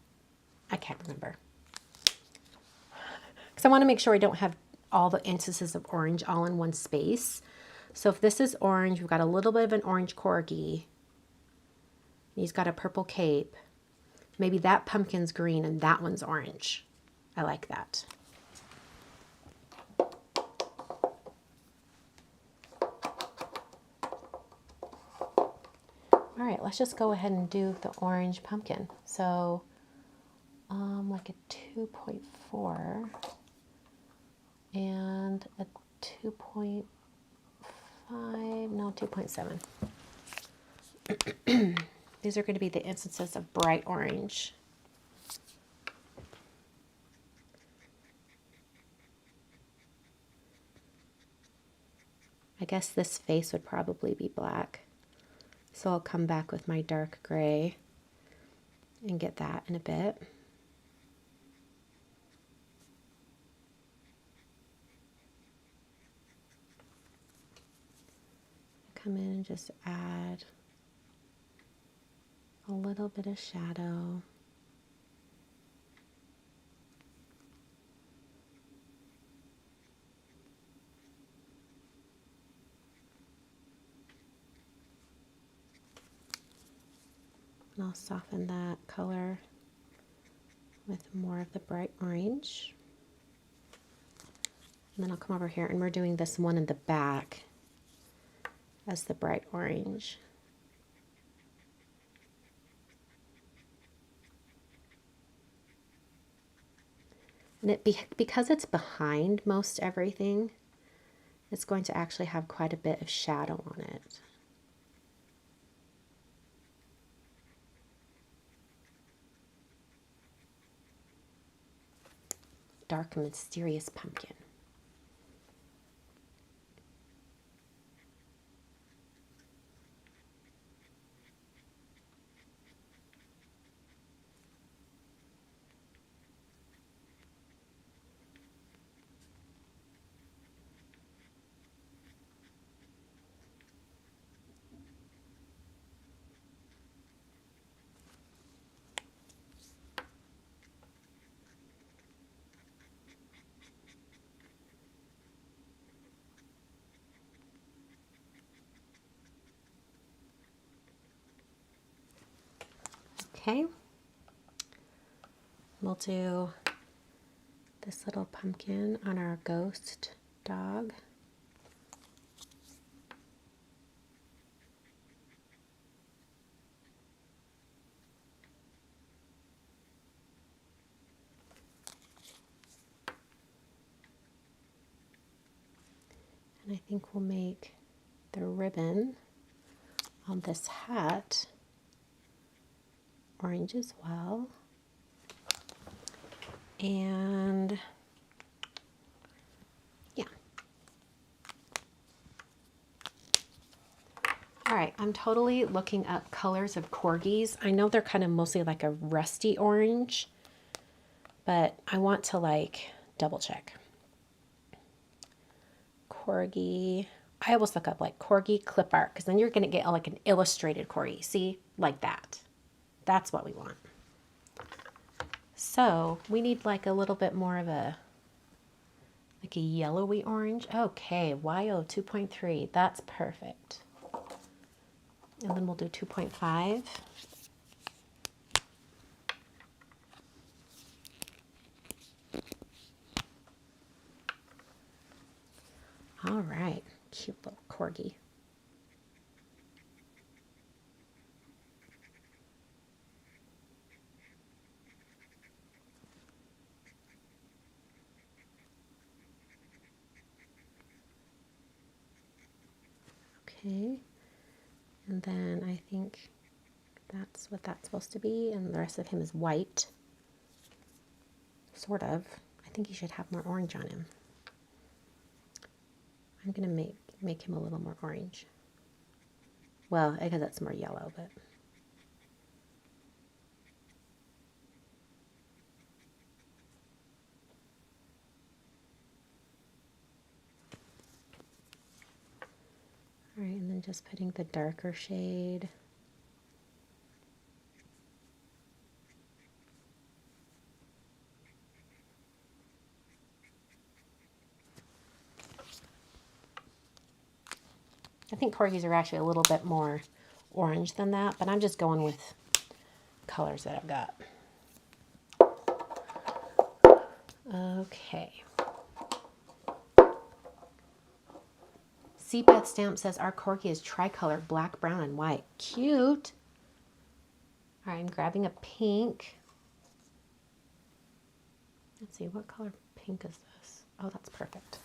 I can't remember. Because I want to make sure I don't have all the instances of orange all in one space. So if this is orange, we've got a little bit of an orange corgi. He's got a purple cape. Maybe that pumpkin's green and that one's orange. I like that. All right, let's just go ahead and do the orange pumpkin. So like a 2.4 and a 2.5, no, 2.7. These are going to be the instances of bright orange. I guess this face would probably be black. So I'll come back with my dark gray and get that in a bit. Come in and just add a little bit of shadow. And I'll soften that color with more of the bright orange. And then I'll come over here and we're doing this one in the back as the bright orange. And because it's behind most everything, it's going to actually have quite a bit of shadow on it. Dark and mysterious pumpkin. Okay, we'll do this little pumpkin on our ghost dog. And I think we'll make the ribbon on this hat orange as well. And yeah. All right, I'm totally looking up colors of corgis. I know they're kind of mostly like a rusty orange, but I want to like double check. Corgi. I always look up like corgi clip art because then you're going to get like an illustrated corgi. See, like that. That's what we want. So we need like a little bit more of a yellowy orange. Okay, YO 2.3. That's perfect. And then we'll do 2.5. All right, cute little corgi. Okay, and then I think that's what that's supposed to be, and the rest of him is white. Sort of. I think he should have more orange on him. I'm gonna make him a little more orange. Well, I guess that's more yellow, but all right, and then just putting the darker shade. I think corgis are actually a little bit more orange than that, but I'm just going with colors that I've got. Okay. Seabeth Stamp says our corgi is tricolor, black, brown, and white. Cute. All right, I'm grabbing a pink. Let's see, what color pink is this? Oh, that's perfect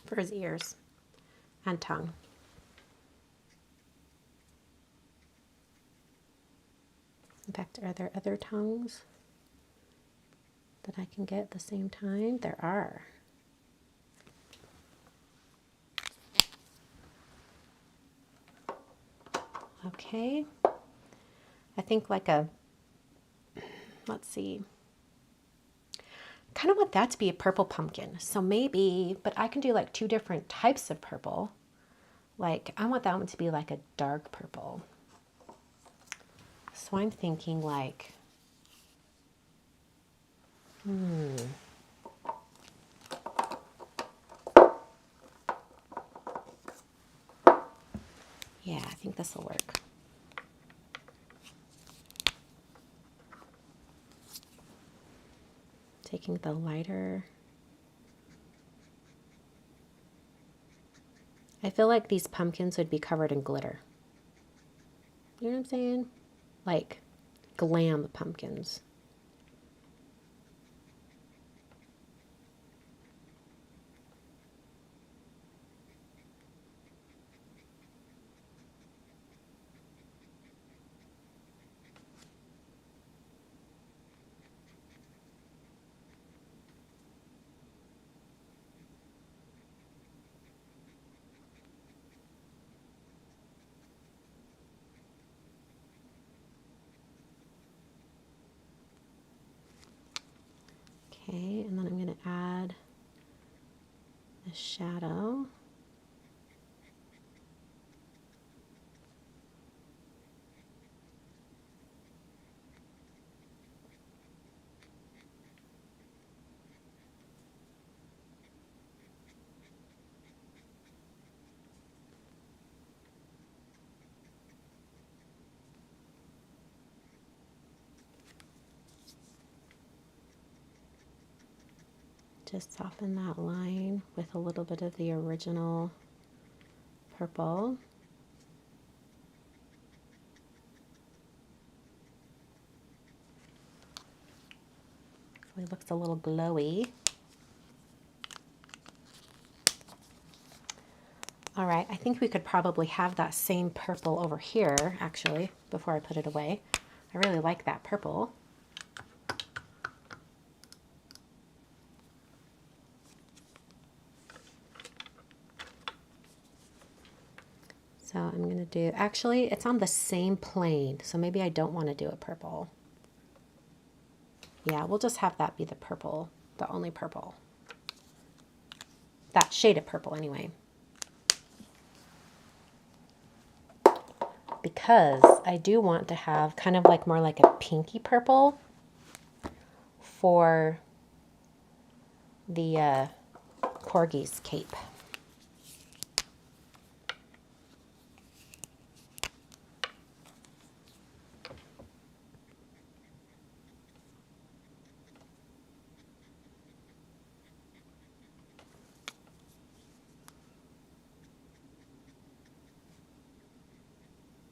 for his ears and tongue. In fact, are there other tongues that I can get at the same time? There are. Okay. I think like a, let's see, kind of want that to be a purple pumpkin. So maybe, but I can do like two different types of purple. Like I want that one to be like a dark purple. So I'm thinking like, yeah, I think this will work. Taking the lighter. I feel like these pumpkins would be covered in glitter. You know what I'm saying? Like glam pumpkins. Okay, and then I'm going to add a shadow. Just soften that line with a little bit of the original purple. So it looks a little glowy. All right, I think we could probably have that same purple over here, actually, before I put it away. I really like that purple. So I'm going to do, actually, it's on the same plane, so maybe I don't want to do a purple. Yeah, we'll just have that be the purple, the only purple. That shade of purple, anyway. Because I do want to have kind of like more like a pinky purple for the Corgi's cape.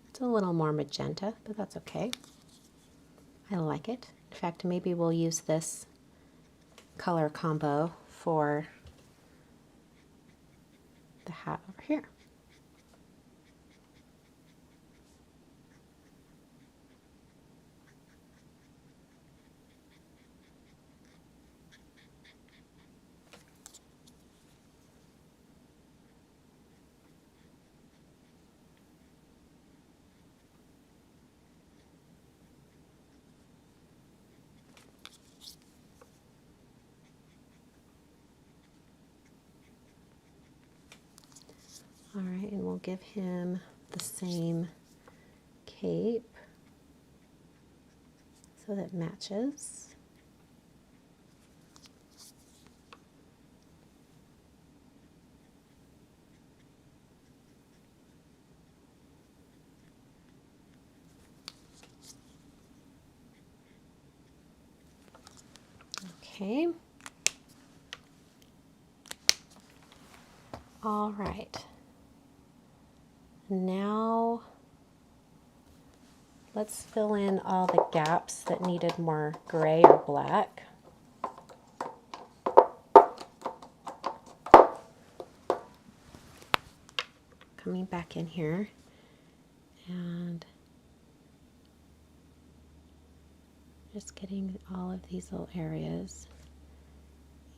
It's a little more magenta, but that's okay. I like it. In fact, maybe we'll use this color combo for the hat over here. All right, and we'll give him the same cape so that matches. Okay. All right. Now let's fill in all the gaps that needed more gray or black. Coming back in here and just getting all of these little areas.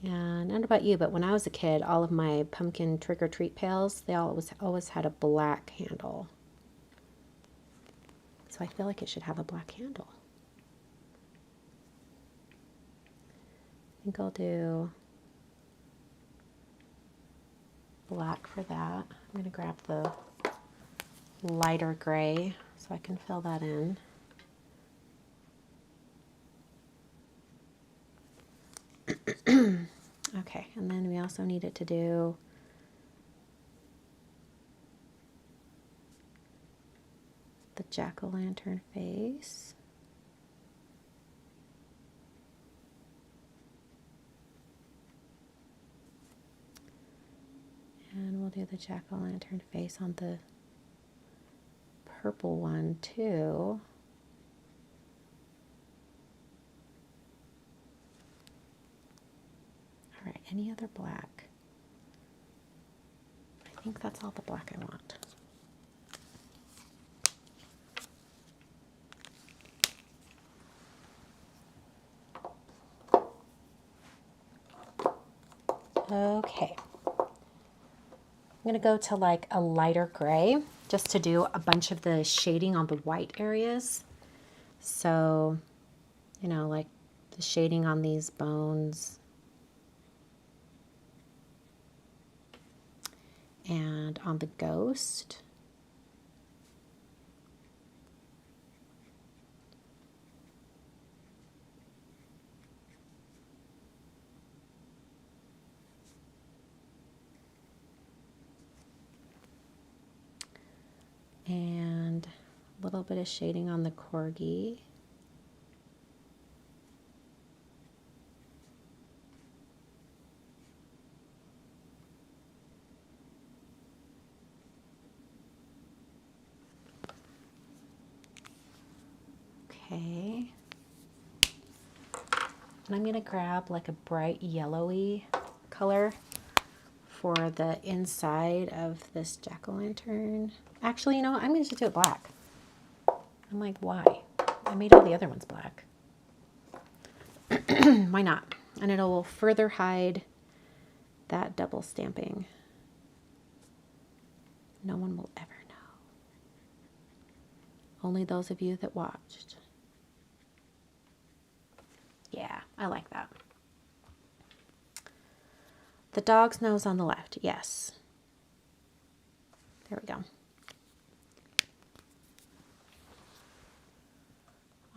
And I don't know about you, but when I was a kid, all of my pumpkin trick-or-treat pails, they always had a black handle. So I feel like it should have a black handle. I think I'll do black for that. I'm going to grab the lighter gray so I can fill that in. Okay, and then we also needed to do the jack-o'-lantern face. do the jack-o'-lantern face on the purple one too. All right, any other black? I think that's all the black I want. Okay. I'm going to go to like a lighter gray just to do a bunch of the shading on the white areas. So, you know, like the shading on these bones and on the ghost. And a little bit of shading on the corgi. Okay. And I'm going to grab like a bright yellowy color for the inside of this jack-o'-lantern. Actually, you know what? I'm going to just do it black. I'm like, why? I made all the other ones black. Why not? And it'll further hide that double stamping. No one will ever know. Only those of you that watched. Yeah, I like that. The dog's nose on the left, yes. There we go.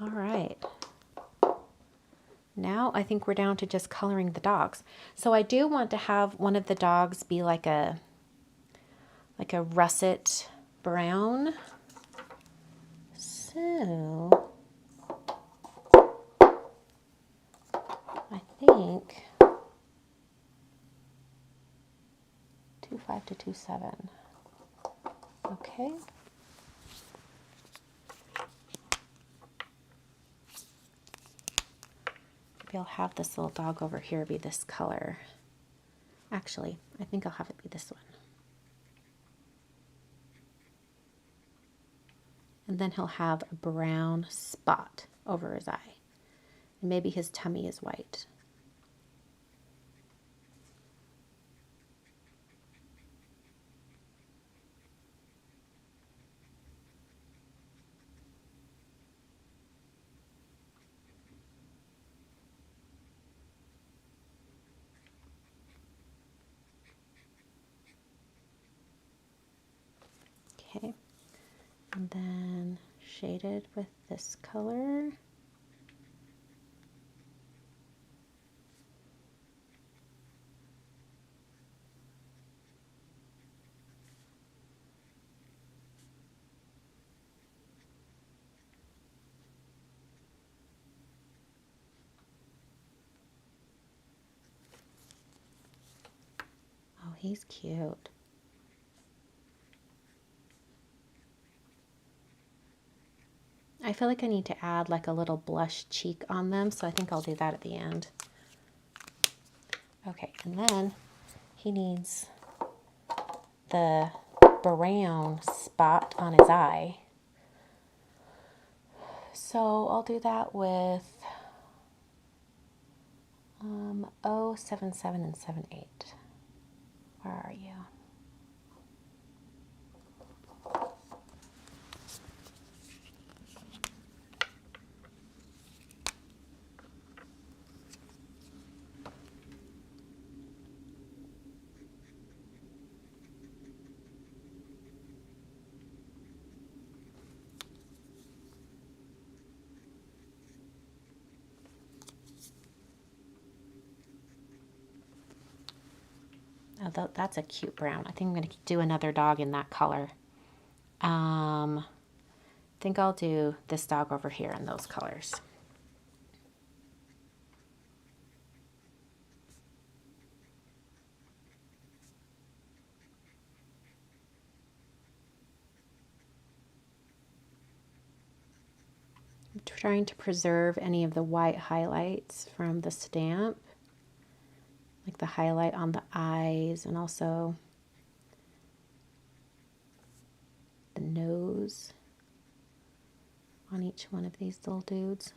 All right. Now I think we're down to just coloring the dogs. So I do want to have one of the dogs be like a russet brown. So I think 2.5 to 2.7. Okay. Maybe I'll have this little dog over here be this color. Actually, I think I'll have it be this one. And then he'll have a brown spot over his eye. And maybe his tummy is white. Okay, and then shaded with this color. Oh, he's cute. I feel like I need to add like a little blush cheek on them, so I think I'll do that at the end. Okay, and then he needs the brown spot on his eye. So I'll do that with 077 and 78. Where are you? Oh, that's a cute brown. I think I'm going to do another dog in that color. I think I'll do this dog over here in those colors. trying to preserve any of the white highlights from the stamp, like the highlight on the eyes and also the nose on each one of these little dudes.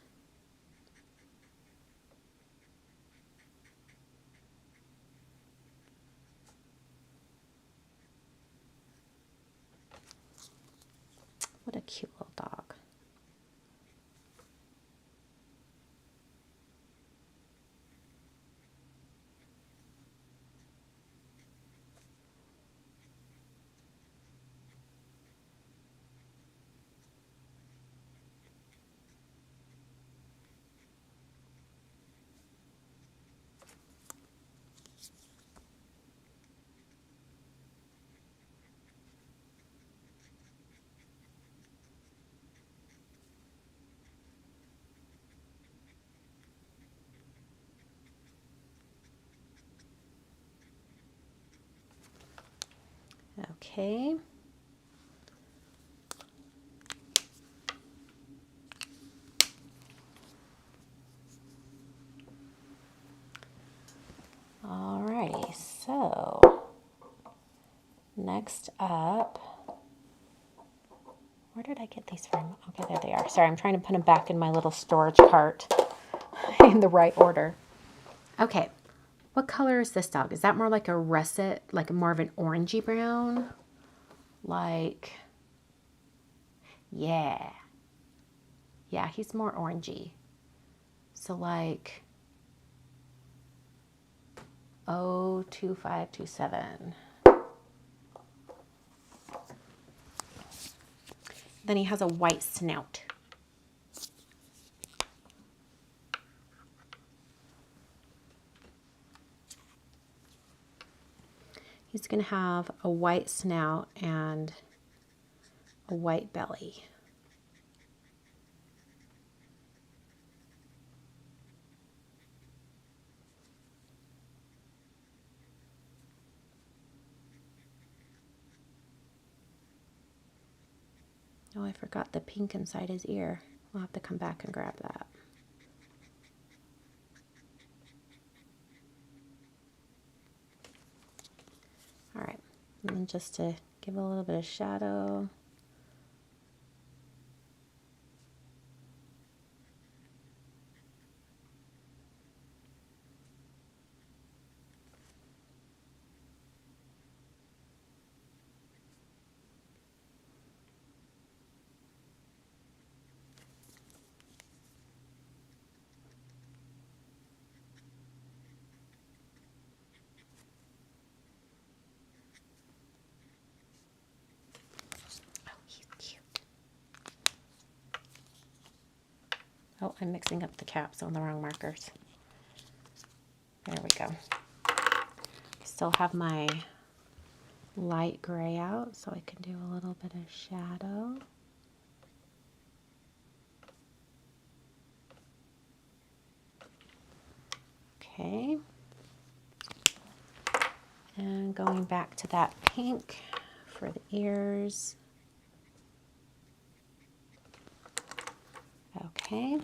What a cute little dog. Okay. Alrighty, so next up, where did I get these from? Okay, there they are. Sorry, I'm trying to put them back in my little storage cart in the right order. Okay, what color is this dog? Is that more like a russet, like more of an orangey brown? Like, yeah. Yeah, he's more orangey. So like 02527. Then he has a white snout. He's going to have a white snout and a white belly. Oh, I forgot the pink inside his ear. We'll have to come back and grab that. All right, and then just to give a little bit of shadow. Oh, I'm mixing up the caps on the wrong markers. There we go. Still have my light gray out so I can do a little bit of shadow. Okay. And going back to that pink for the ears. Okay.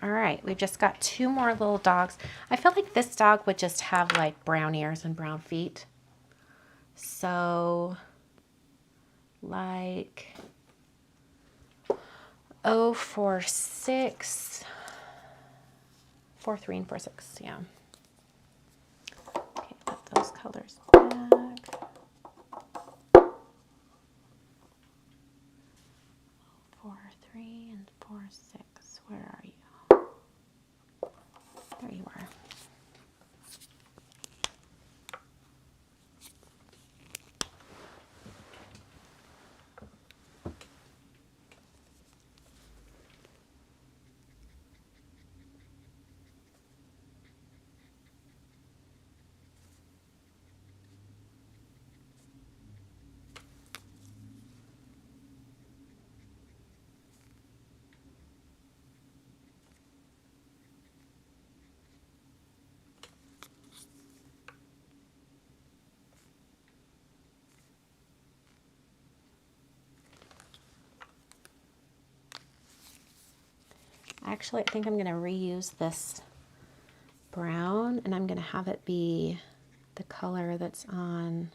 All right, we've just got two more little dogs. I feel like this dog would just have like brown ears and brown feet. So like 046, 43 and 46, yeah. Okay, put those colors back. 43 and 46, where are you? There you are. Actually, I think I'm going to reuse this brown, and I'm going to have it be the color that's on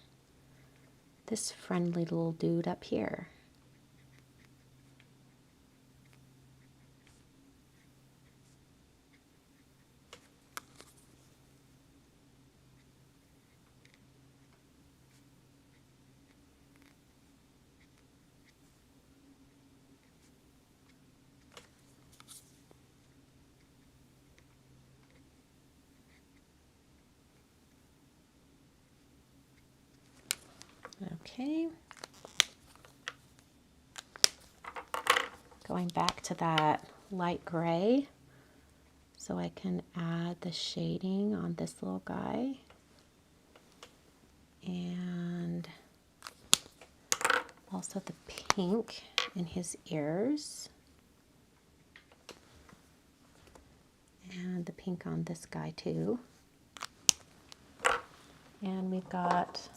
this friendly little dude up here. Okay. Going back to that light gray so I can add the shading on this little guy. And also the pink in his ears. And the pink on this guy too. And we've got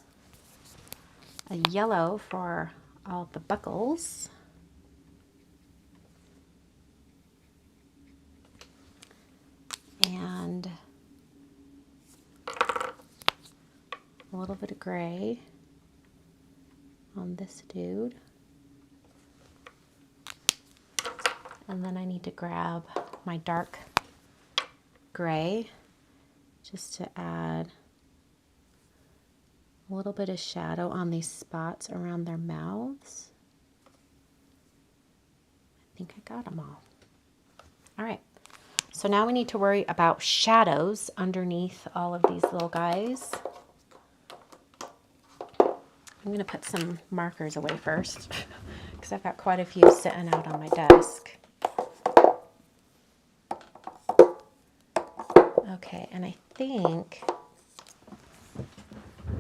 a yellow for all the buckles. And a little bit of gray on this dude. And then I need to grab my dark gray just to add a little bit of shadow on these spots around their mouths. I think I got them all. All right, so now we need to worry about shadows underneath all of these little guys. I'm going to put some markers away first because I've got quite a few sitting out on my desk. Okay, and I think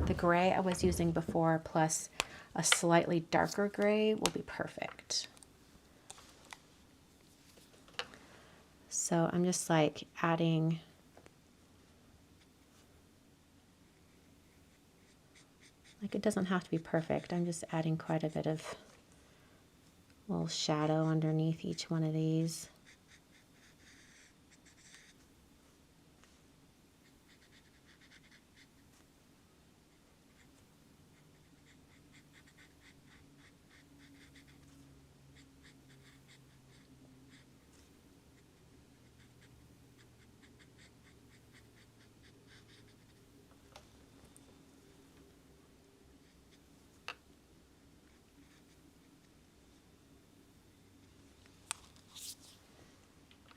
the gray I was using before plus a slightly darker gray will be perfect. So I'm just like adding like it doesn't have to be perfect. I'm just adding quite a bit of little shadow underneath each one of these.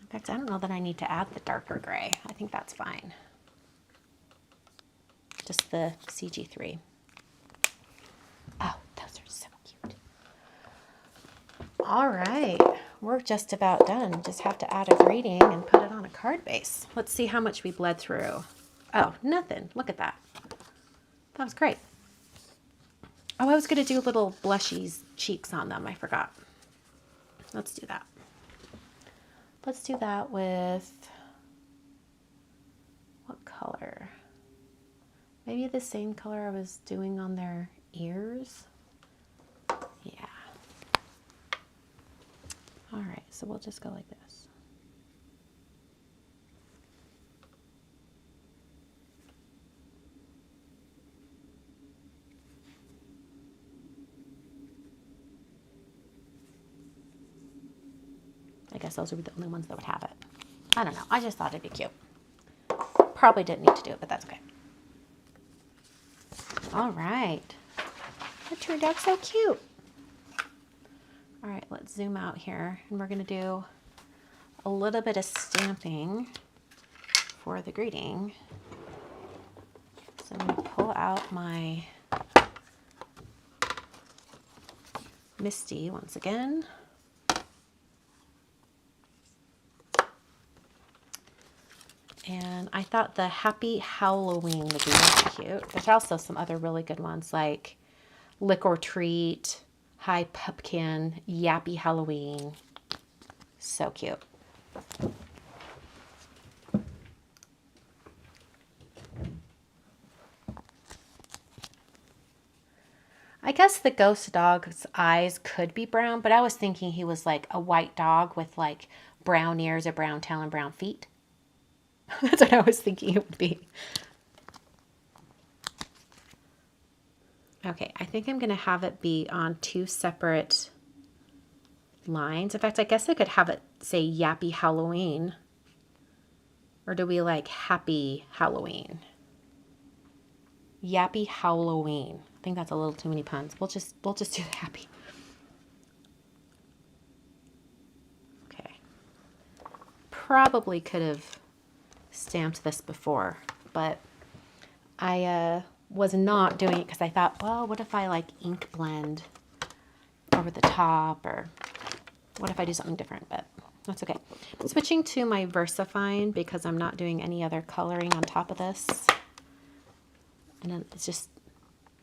In fact, I don't know that I need to add the darker gray. I think that's fine. Just the CG3. Oh, those are so cute. All right, we're just about done. Just have to add a greeting and put it on a card base. Let's see how much we bled through. Oh, nothing. Look at that. That was great. Oh, I was going to do little blushy cheeks on them. I forgot. Let's do that. Let's do that with, what color? Maybe the same color I was doing on their ears. Yeah. All right, so we'll just go like this. I guess those would be the only ones that would have it. I don't know. I just thought it'd be cute. Probably didn't need to do it, but that's okay. All right. That turned out so cute. All right, let's zoom out here, and we're going to do a little bit of stamping for the greeting. So I'm going to pull out my Misty once again. And I thought the Happy Halloween would be really cute. There's also some other really good ones like Lick or Treat, Hi Pumpkin, Yappy Halloween. So cute. I guess the ghost dog's eyes could be brown, but I was thinking he was like a white dog with like brown ears, a brown tail, and brown feet. That's what I was thinking it would be. Okay, I think I'm going to have it be on 2 separate lines. In fact, I guess I could have it say Yappy Halloween. Or do we like Happy Halloween? Yappy Halloween. I think that's a little too many puns. We'll just do happy. Okay. Probably could have stamped this before, but I was not doing it because I thought, well, what if I like ink blend over the top, or what if I do something different? But that's okay. I'm switching to my VersaFine because I'm not doing any other coloring on top of this. And then it's just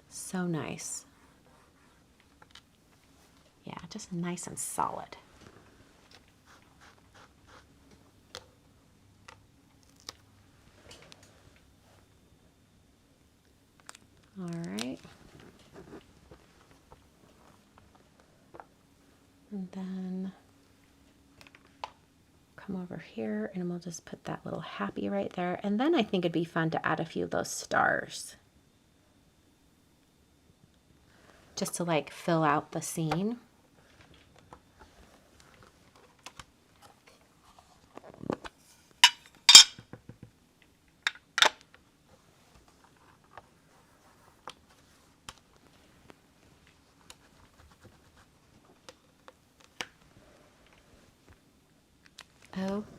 so nice. Yeah, just nice and solid. All right. And then come over here and we'll just put that little happy right there. And then I think it'd be fun to add a few of those stars, just to like fill out the scene.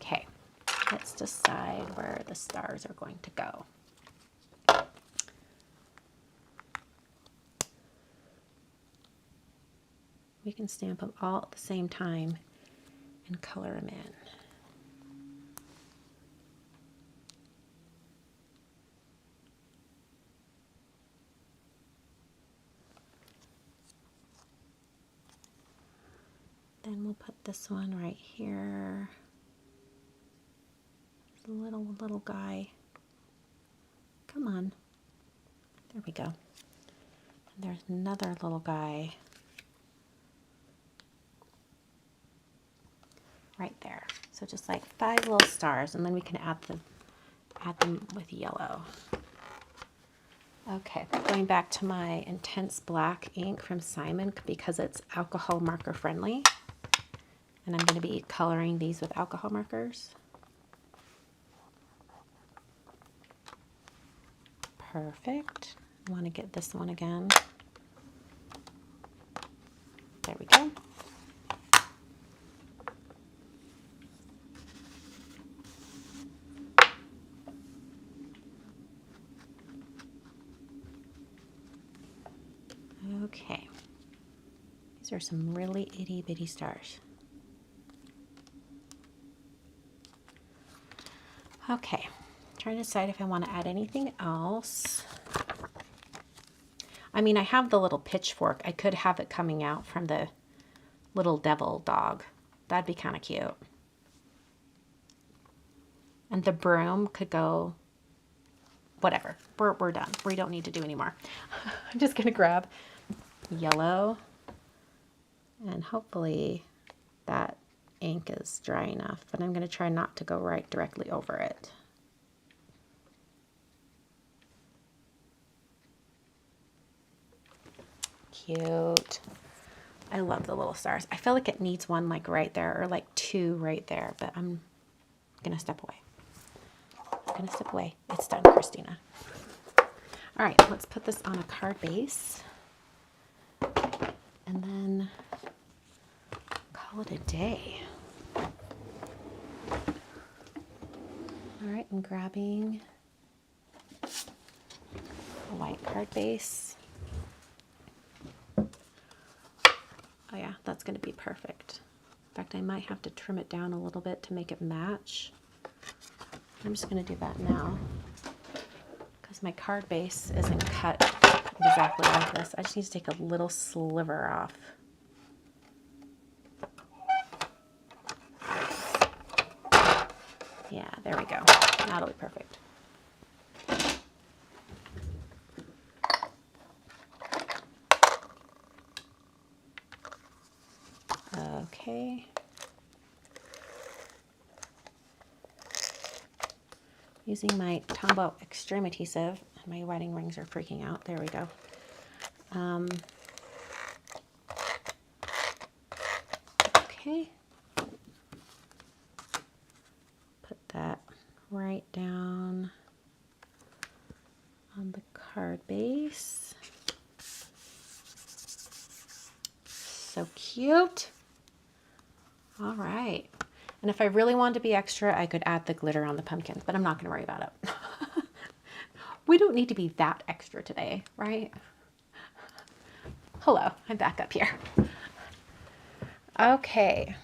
Okay, let's decide where the stars are going to go. We can stamp them all at the same time and color them in. Then we'll put this one right here. This little guy. Come on. There we go. And there's another little guy right there. So just like 5 little stars, and then we can add them with yellow. Okay, going back to my Intense Black ink from Simon because it's alcohol marker friendly. And I'm going to be coloring these with alcohol markers. Perfect. I want to get this one again. There we go. Okay. These are some really itty bitty stars. Okay, trying to decide if I want to add anything else. I mean, I have the little pitchfork. I could have it coming out from the little devil dog. That'd be kind of cute. And the broom could go, whatever. We're done. We don't need to do any more. I'm just going to grab yellow, and hopefully that ink is dry enough, but I'm going to try not to go right directly over it. Cute. I love the little stars. I feel like it needs one like right there, or like 2 right there, but I'm going to step away. I'm going to step away. It's done, Christina. All right, let's put this on a card base and then call it a day. All right, I'm grabbing a white card base. Oh yeah, that's going to be perfect. In fact, I might have to trim it down a little bit to make it match. I'm just going to do that now because my card base isn't cut exactly like this. I just need to take a little sliver off. Yeah, there we go. That'll be perfect. Okay. using my Tombow Extreme Adhesive. My wedding rings are freaking out. There we go. Okay. Put that right down on the card base. So cute. All right. And if I really wanted to be extra, I could add the glitter on the pumpkins, but I'm not going to worry about it. We don't need to be that extra today, right? Hello, I'm back up here. Okay.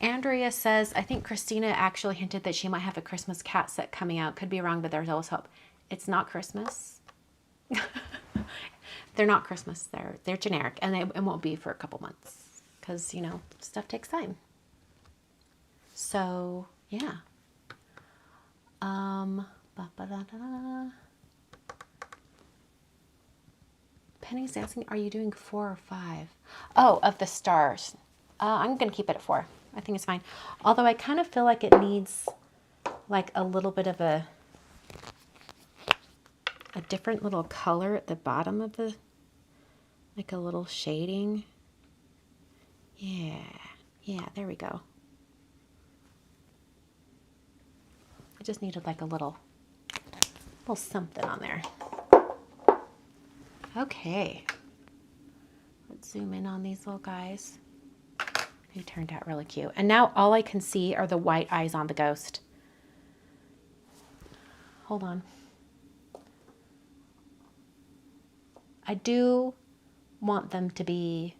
Andrea says, I think Christina actually hinted that she might have a Christmas cat set coming out. Could be wrong, but there's always hope. It's not Christmas. They're not Christmas. They're generic, and it won't be for a couple months because, you know, stuff takes time. So, yeah. Penny's asking, are you doing 4 or 5? Oh, of the stars. I'm going to keep it at 4. I think it's fine. Although I kind of feel like it needs like a little bit of a different little color at the bottom of the, like a little shading. Yeah, there we go. I just needed like a little something on there. Okay. Let's zoom in on these little guys. They turned out really cute. And now all I can see are the white eyes on the ghost. Hold on. I do want them to be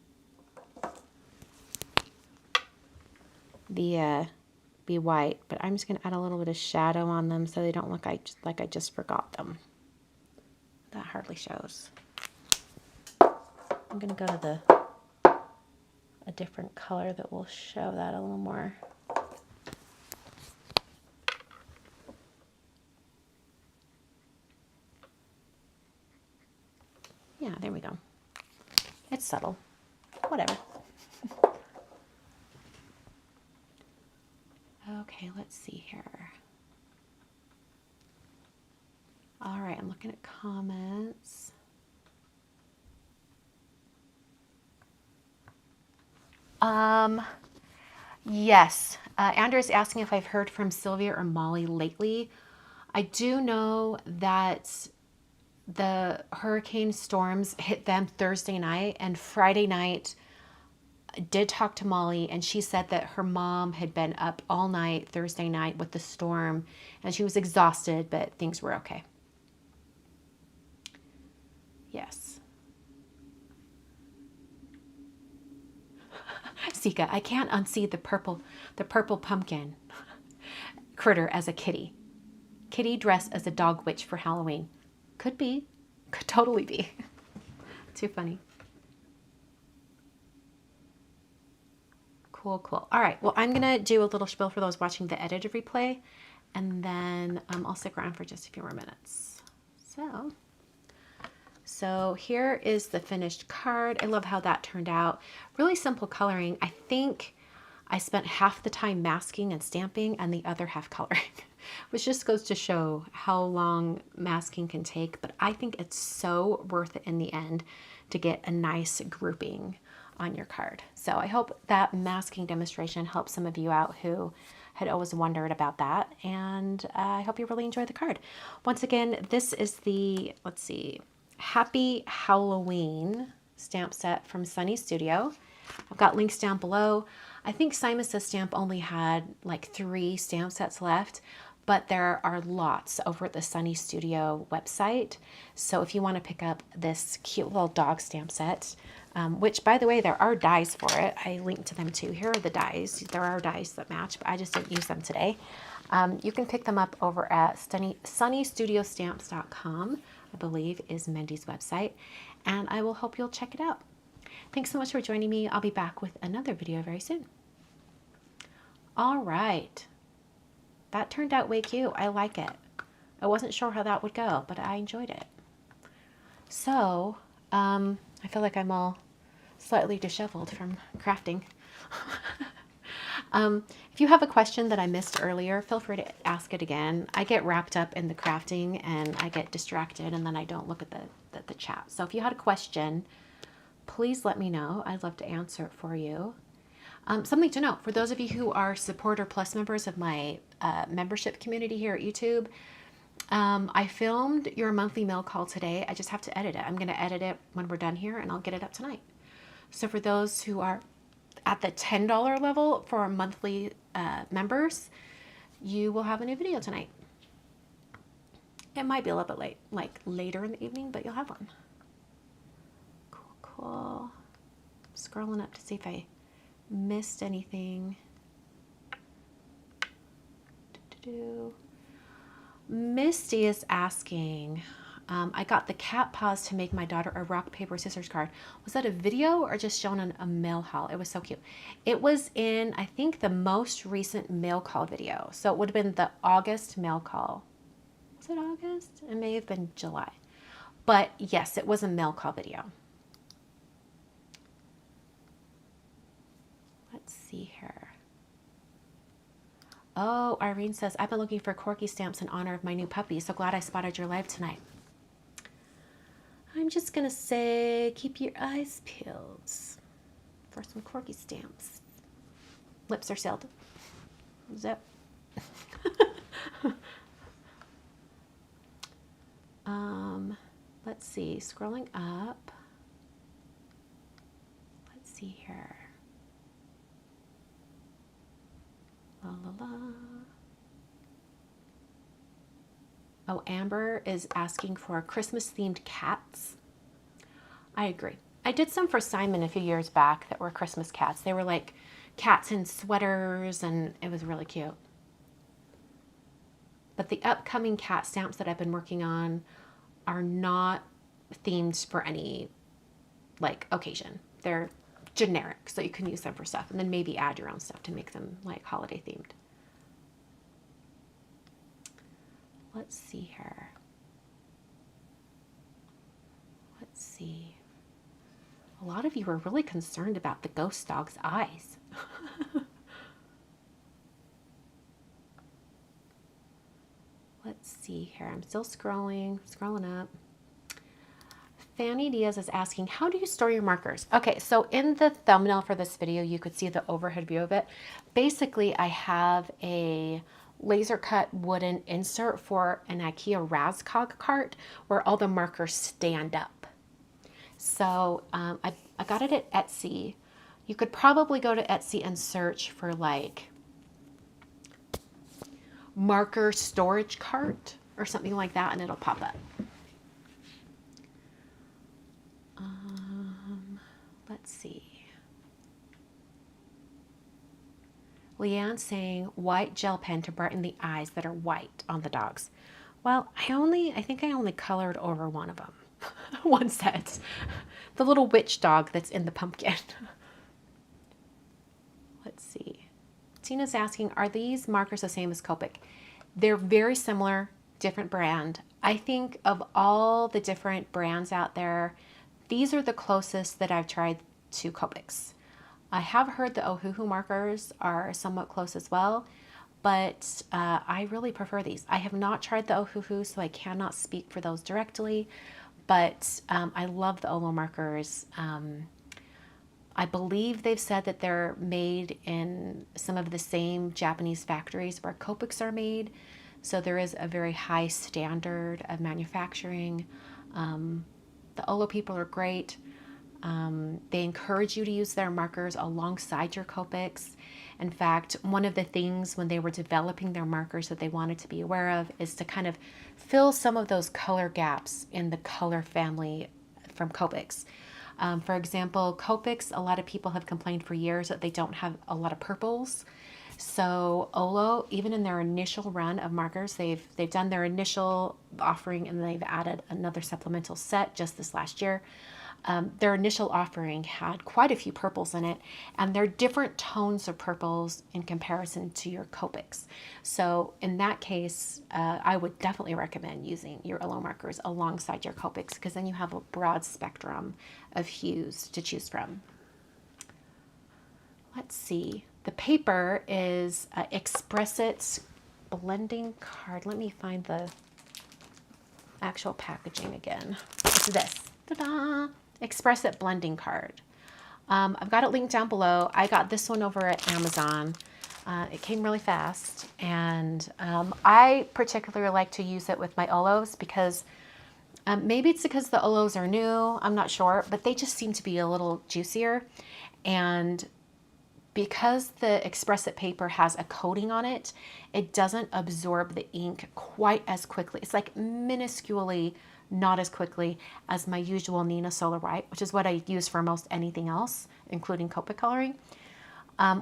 be white, but I'm just going to add a little bit of shadow on them so they don't look like I just forgot them. That hardly shows. I'm going to go to a different color that will show that a little more. Yeah, there we go. It's subtle. Whatever. Okay, let's see here. All right, I'm looking at comments. Yes. Andrew's asking if I've heard from Sylvia or Molly lately. I do know that the hurricane storms hit them Thursday night, and Friday night I did talk to Molly, and she said that her mom had been up all night Thursday night with the storm, and she was exhausted, but things were okay. Yes. Sika, I can't unsee the purple pumpkin critter as a kitty. Kitty dressed as a dog witch for Halloween. Could be. Could totally be. Too funny. Cool, cool. All right. Well, I'm going to do a little spiel for those watching the edited replay, and then I'll stick around for just a few more minutes. So here is the finished card. I love how that turned out. Really simple coloring. I think I spent half the time masking and stamping and the other half coloring, which just goes to show how long masking can take. But I think it's so worth it in the end to get a nice grouping on your card. So I hope that masking demonstration helps some of you out who had always wondered about that. And I hope you really enjoyed the card. Once again, this is the, let's see, Happy Halloween stamp set from Sunny Studio. I've got links down below. I think Simon Says Stamp only had like 3 stamp sets left, but there are lots over at the Sunny Studio website. So if you want to pick up this cute little dog stamp set, which by the way, there are dies for it. I linked to them too. Here are the dies. There are dies that match, but I just didn't use them today. You can pick them up over at sunnystudiostamps.com. I believe is Mendy's website, and I will hope you'll check it out. Thanks so much for joining me. I'll be back with another video very soon. All right. That turned out way cute. I like it. I wasn't sure how that would go, but I enjoyed it. So, I feel like I'm all slightly disheveled from crafting. If If you have a question that I missed earlier, feel free to ask it again. I get wrapped up in the crafting and I get distracted and then I don't look at the chat. So if you had a question, please let me know. I'd love to answer it for you. Something to note, for those of you who are Supporter Plus members of my membership community here at YouTube, I filmed your monthly mail call today. I just have to edit it. I'm going to edit it when we're done here and I'll get it up tonight. So for those who are at the $10 level for our monthly members, you will have a new video tonight. It might be a little bit late, like later in the evening, but you'll have one. Cool, cool. Scrolling up to see if I missed anything. Misty is asking, I got the cat paws to make my daughter a rock, paper, scissors card. Was that a video or just shown on a mail haul? It was so cute. It was in, I think, the most recent mail call video. So it would have been the August mail call. Was it August? It may have been July. But yes, it was a mail call video. Let's see here. Oh, Irene says, I've been looking for Corky stamps in honor of my new puppy. So glad I spotted your live tonight. I'm just going to say, keep your eyes peeled for some Corky stamps. Lips are sealed. Zip. Let's see, scrolling up. Let's see here. La la la. Oh, Amber is asking for Christmas-themed cats. I agree. I did some for Simon a few years back that were Christmas cats. They were like cats in sweaters, and it was really cute. But the upcoming cat stamps that I've been working on are not themed for any like occasion. They're generic, so you can use them for stuff and then maybe add your own stuff to make them like holiday themed. Let's see here. Let's see. A lot of you are really concerned about the ghost dog's eyes. Let's see here. I'm still scrolling up. Fanny Diaz is asking, how do you store your markers? Okay, so in the thumbnail for this video, you could see the overhead view of it. Basically, I have a laser cut wooden insert for an IKEA Raskog cart where all the markers stand up. So I got it at Etsy. You could probably go to Etsy and search for like marker storage cart or something like that, and it'll pop up. Let's see. Leanne saying white gel pen to brighten the eyes that are white on the dogs. Well, I think I only colored over one of them. One set. The little witch dog that's in the pumpkin. Let's see. Tina's asking, are these markers the same as Copic? They're very similar, different brand. I think of all the different brands out there, these are the closest that I've tried to Copics. I have heard the Ohuhu markers are somewhat close as well, but I really prefer these. I have not tried the Ohuhu, so I cannot speak for those directly, but I love the Olo markers. I believe they've said that they're made in some of the same Japanese factories where Copics are made, so there is a very high standard of manufacturing. The Olo people are great. They encourage you to use their markers alongside your Copics. In fact, one of the things when they were developing their markers that they wanted to be aware of is to kind of fill some of those color gaps in the color family from Copics. For example, Copics, a lot of people have complained for years that they don't have a lot of purples. So Olo, even in their initial run of markers, they've done their initial offering and they've added another supplemental set just this last year. Their initial offering had quite a few purples in it, and they're different tones of purples in comparison to your Copics. So in that case, I would definitely recommend using your Olo markers alongside your Copics, because then you have a broad spectrum of hues to choose from. Let's see. The paper is Express It blending card. Let me find the actual packaging again. It's this. Ta-da! Express It blending card. I've got it linked down below. I got this one over at Amazon. It came really fast, and I particularly like to use it with my Olos because maybe it's because the Olos are new, I'm not sure, but they just seem to be a little juicier. And because the Express It paper has a coating on it, it doesn't absorb the ink quite as quickly. It's like minusculely not as quickly as my usual Neenah Solar White, which is what I use for most anything else, including Copic coloring.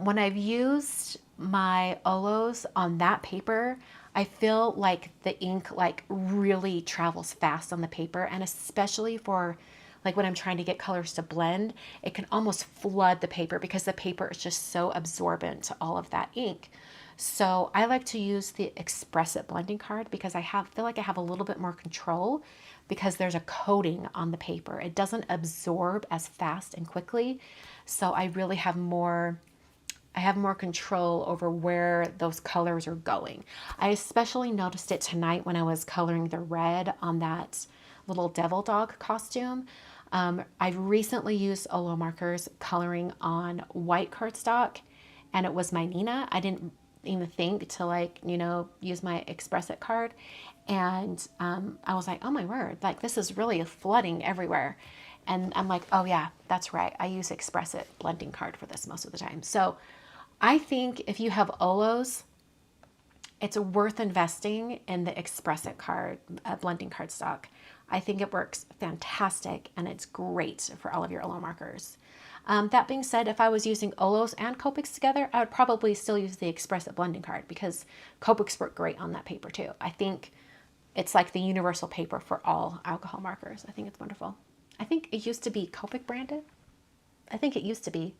When I've used my Olos on that paper, I feel like the ink like really travels fast on the paper, and especially for like when I'm trying to get colors to blend, it can almost flood the paper because the paper is just so absorbent to all of that ink. So I like to use the Express It blending card because feel like I have a little bit more control because there's a coating on the paper. It doesn't absorb as fast and quickly. So I really have more control over where those colors are going. I especially noticed it tonight when I was coloring the red on that little devil dog costume. I've recently used Olo markers coloring on white cardstock, and it was my Neenah. I didn't even think to use my Express It card. And I was like, oh my word, like this is really flooding everywhere. And I'm like, oh yeah, that's right. I use Express It blending card for this most of the time. So I think if you have Olos, it's worth investing in the Express It card, blending cardstock. I think it works fantastic, and it's great for all of your Olo markers. That being said, if I was using Olos and Copics together, I would probably still use the Express It blending card because Copics work great on that paper too. I think it's like the universal paper for all alcohol markers. I think it's wonderful. I think it used to be Copic branded. I think it used to be.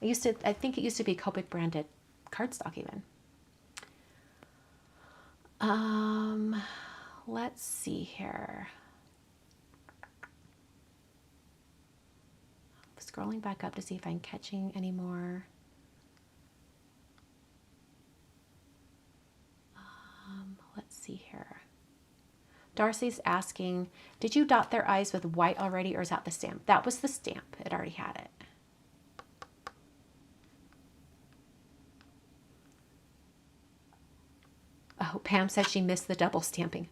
I think it used to be Copic branded cardstock even. Let's see here. Scrolling back up to see if I'm catching any more. Let's see here. Darcy's asking, did you dot their eyes with white already, or is that the stamp? That was the stamp. It already had it. Oh, Pam said she missed the double stamping.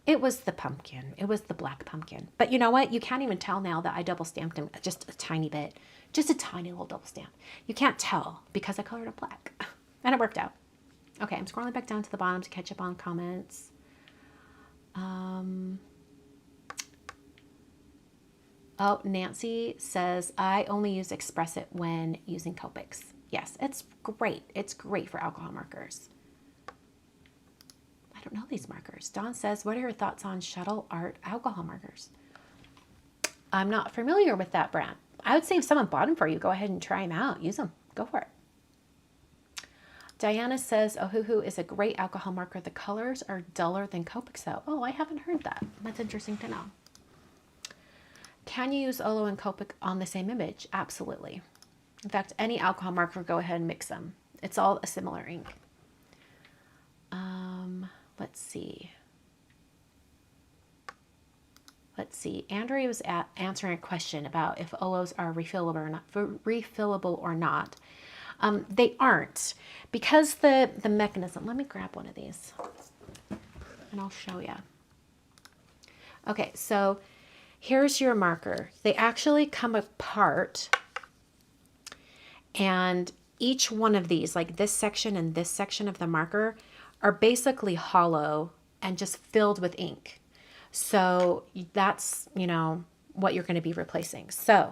It was the pumpkin. It was the black pumpkin. But you know what? You can't even tell now that I double stamped him just a tiny bit. Just a tiny little double stamp. You can't tell because I colored it black. And it worked out. Okay, I'm scrolling back down to the bottom to catch up on comments. Oh, Nancy says, I only use Express It when using Copics. Yes, it's great. It's great for alcohol markers. I don't know these markers. Dawn says, what are your thoughts on Shuttle Art alcohol markers? I'm not familiar with that brand. I would say if someone bought them for you, go ahead and try them out. Use them. Go for it. Diana says, Ohuhu is a great alcohol marker. The colors are duller than Copics though. Oh, I haven't heard that. That's interesting to know. Can you use Olo and Copic on the same image? Absolutely. In fact, any alcohol marker, go ahead and mix them. It's all a similar ink. Let's see. Andrea was answering a question about if Olos are refillable or not. They aren't, because the mechanism. Let me grab one of these and I'll show you. Okay, so here's your marker. They actually come apart, and each one of these, like this section and this section of the marker, are basically hollow and just filled with ink. So that's, what you're going to be replacing. So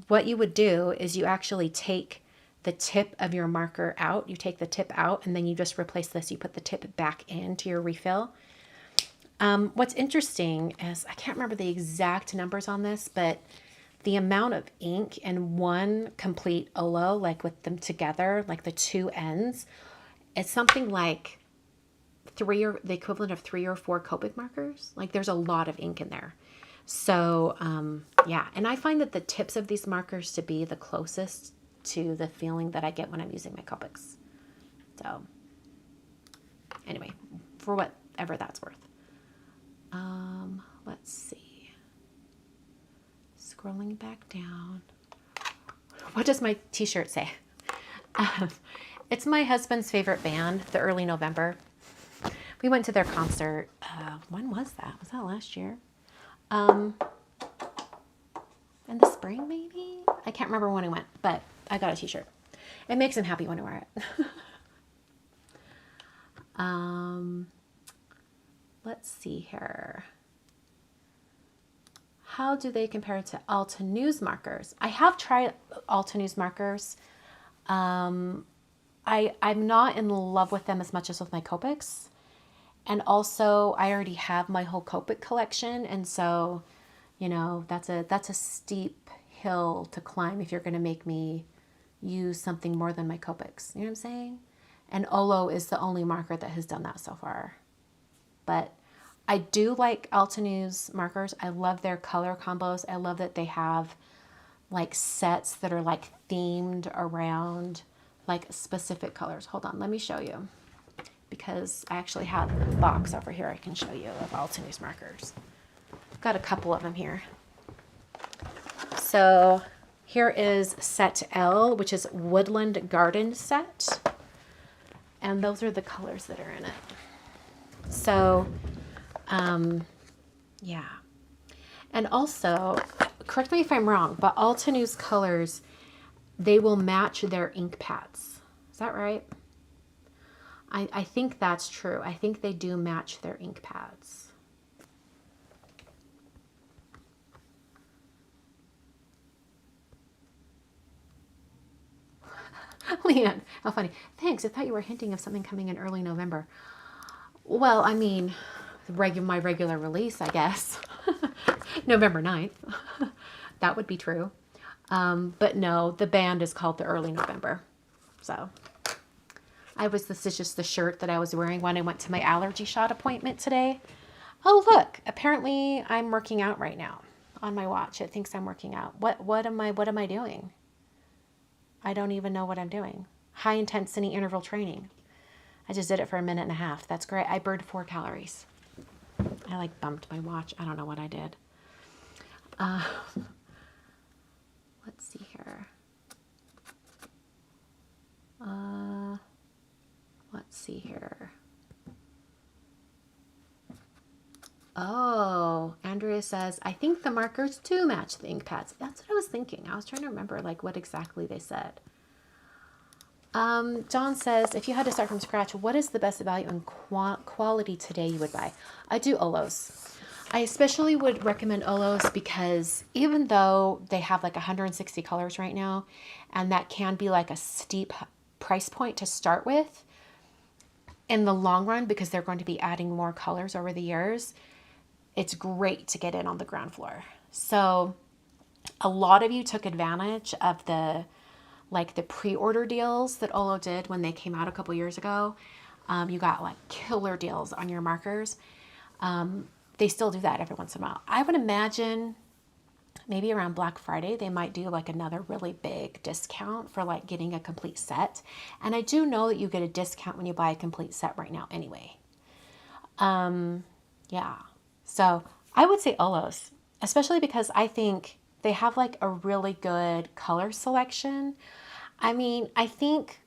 what you would do is you actually take the tip of your marker out. You take the tip out and then you just replace this. You put the tip back into your refill. What's interesting is, I can't remember the exact numbers on this, but the amount of ink in one complete Olo, like with them together, like the two ends, it's something like the equivalent of 3 or 4 Copic markers. Like there's a lot of ink in there. So yeah, and I find that the tips of these markers to be the closest to the feeling that I get when I'm using my Copics. So anyway, for whatever that's worth. Let's see. Scrolling back down. What does my t-shirt say? It's my husband's favorite band, the Early November. We went to their concert. When was that? Was that last year? In the spring, maybe? I can't remember when I went, but I got a t-shirt. It makes him happy when I wear it. Let's see here. How do they compare to Altenews markers? I have tried Altenews markers. I'm not in love with them as much as with my Copics. And also, I already have my whole Copic collection. And so, you know, that's a steep hill to climb if you're going to make me use something more than my Copics. You know what I'm saying? And Olo is the only marker that has done that so far. But I do like Altenews markers. I love their color combos. I love that they have like sets that are like themed around like specific colors. Hold on, let me show you, because I actually have a box over here I can show you of Altenews markers. I've got a couple of them here. So here is set L, which is Woodland Garden set. And those are the colors that are in it. So, yeah. And also, correct me if I'm wrong, but Altenews colors, they will match their ink pads. Is that right? I think that's true. I think they do match their ink pads. Leanne, how funny. Thanks. I thought you were hinting of something coming in early November. Well, I mean, my regular release, I guess. November 9th. That would be true. But no, the band is called the Early November. So this is just the shirt that I was wearing when I went to my allergy shot appointment today. Oh, look, apparently I'm working out right now on my watch. It thinks I'm working out. What am I doing? I don't even know what I'm doing. High intensity interval training. I just did it for a minute and a half. That's great. I burned 4 calories. I like bumped my watch. I don't know what I did. Let's see here. Let's see here. Oh, Andrea says, I think the markers do match the ink pads. That's what I was thinking. I was trying to remember like what exactly they said. John says, if you had to start from scratch, what is the best value and quality today you would buy? I do Olos. I especially would recommend Olos because even though they have like 160 colors right now, and that can be like a steep price point to start with, in the long run, because they're going to be adding more colors over the years, it's great to get in on the ground floor. So a lot of you took advantage of the pre-order deals that Olo did when they came out a couple years ago. You got like killer deals on your markers. They still do that every once in a while. I would imagine maybe around Black Friday, they might do like another really big discount for like getting a complete set. And I do know that you get a discount when you buy a complete set right now anyway. Yeah. So I would say Olos, especially because I think they have like a really good color selection. I mean, I think,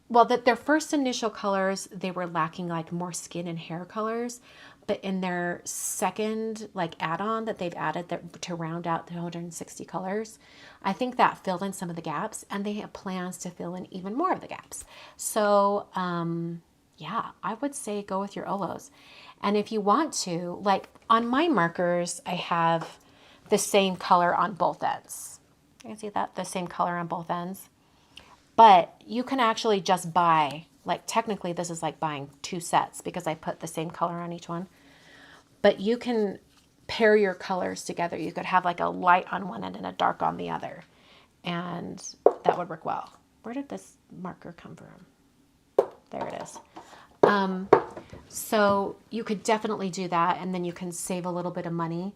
well, that their first initial colors, they were lacking like more skin and hair colors, but in their second like add-on that they've added to round out the 160 colors, I think that filled in some of the gaps, and they have plans to fill in even more of the gaps. So, yeah, I would say go with your Olos. And if you want to, like on my markers, I have the same color on both ends. You can see that? The same color on both ends. But you can actually just buy, like technically this is like buying 2 sets because I put the same color on each one. But you can pair your colors together. You could have like a light on one end and a dark on the other. And that would work well. Where did this marker come from? There it is. So you could definitely do that, and then you can save a little bit of money.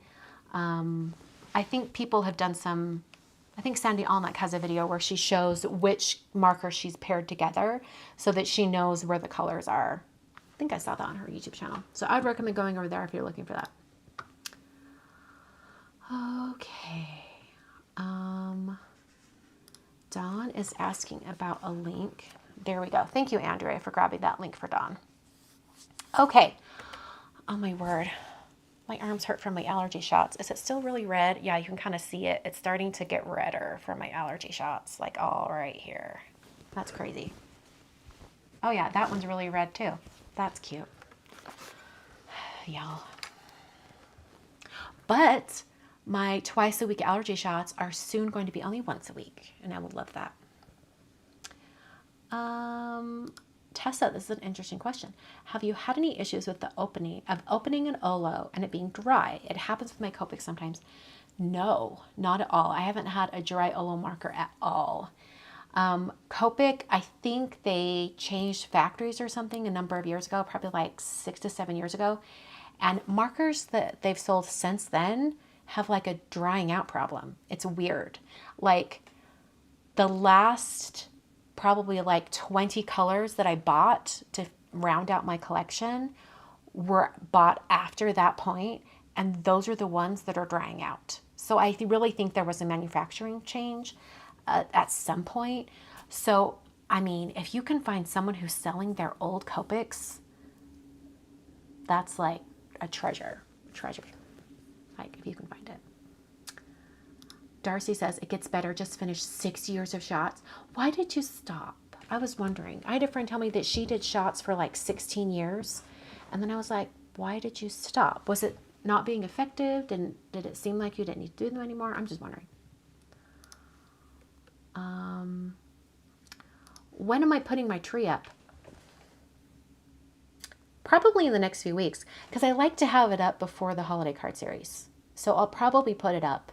I think people have done some I think Sandy Allnuck has a video where she shows which marker she's paired together so that she knows where the colors are. I think I saw that on her YouTube channel. So I'd recommend going over there if you're looking for that. Okay. Dawn is asking about a link. There we go. Thank you, Andrea, for grabbing that link for Dawn. Okay. Oh my word. My arms hurt from my allergy shots. Is it still really red? Yeah, you can kind of see it. It's starting to get redder from my allergy shots, like all right here. That's crazy. Oh yeah, that one's really red too. That's cute. Y'all. But my twice a week allergy shots are soon going to be only once a week, and I would love that. Tessa, this is an interesting question. Have you had any issues with the opening an Olo and it being dry? It happens with my Copic sometimes. No, not at all. I haven't had a dry Olo marker at all. Copic, I think they changed factories or something a number of years ago, probably like 6 to 7 years ago. And markers that they've sold since then have like a drying out problem. It's weird. Like the last probably like 20 colors that I bought to round out my collection were bought after that point, and those are the ones that are drying out. So I really think there was a manufacturing change at some point. So, I mean, if you can find someone who's selling their old Copics, that's like a treasure, like if you can find it. Darcy says, it gets better, just finished 6 years of shots. Why did you stop? I was wondering. I had a friend tell me that she did shots for like 16 years. And then I was like, why did you stop? Was it not being effective? Did it seem like you didn't need to do them anymore? I'm just wondering. When am I putting my tree up? Probably in the next few weeks, because I like to have it up before the holiday card series. So I'll probably put it up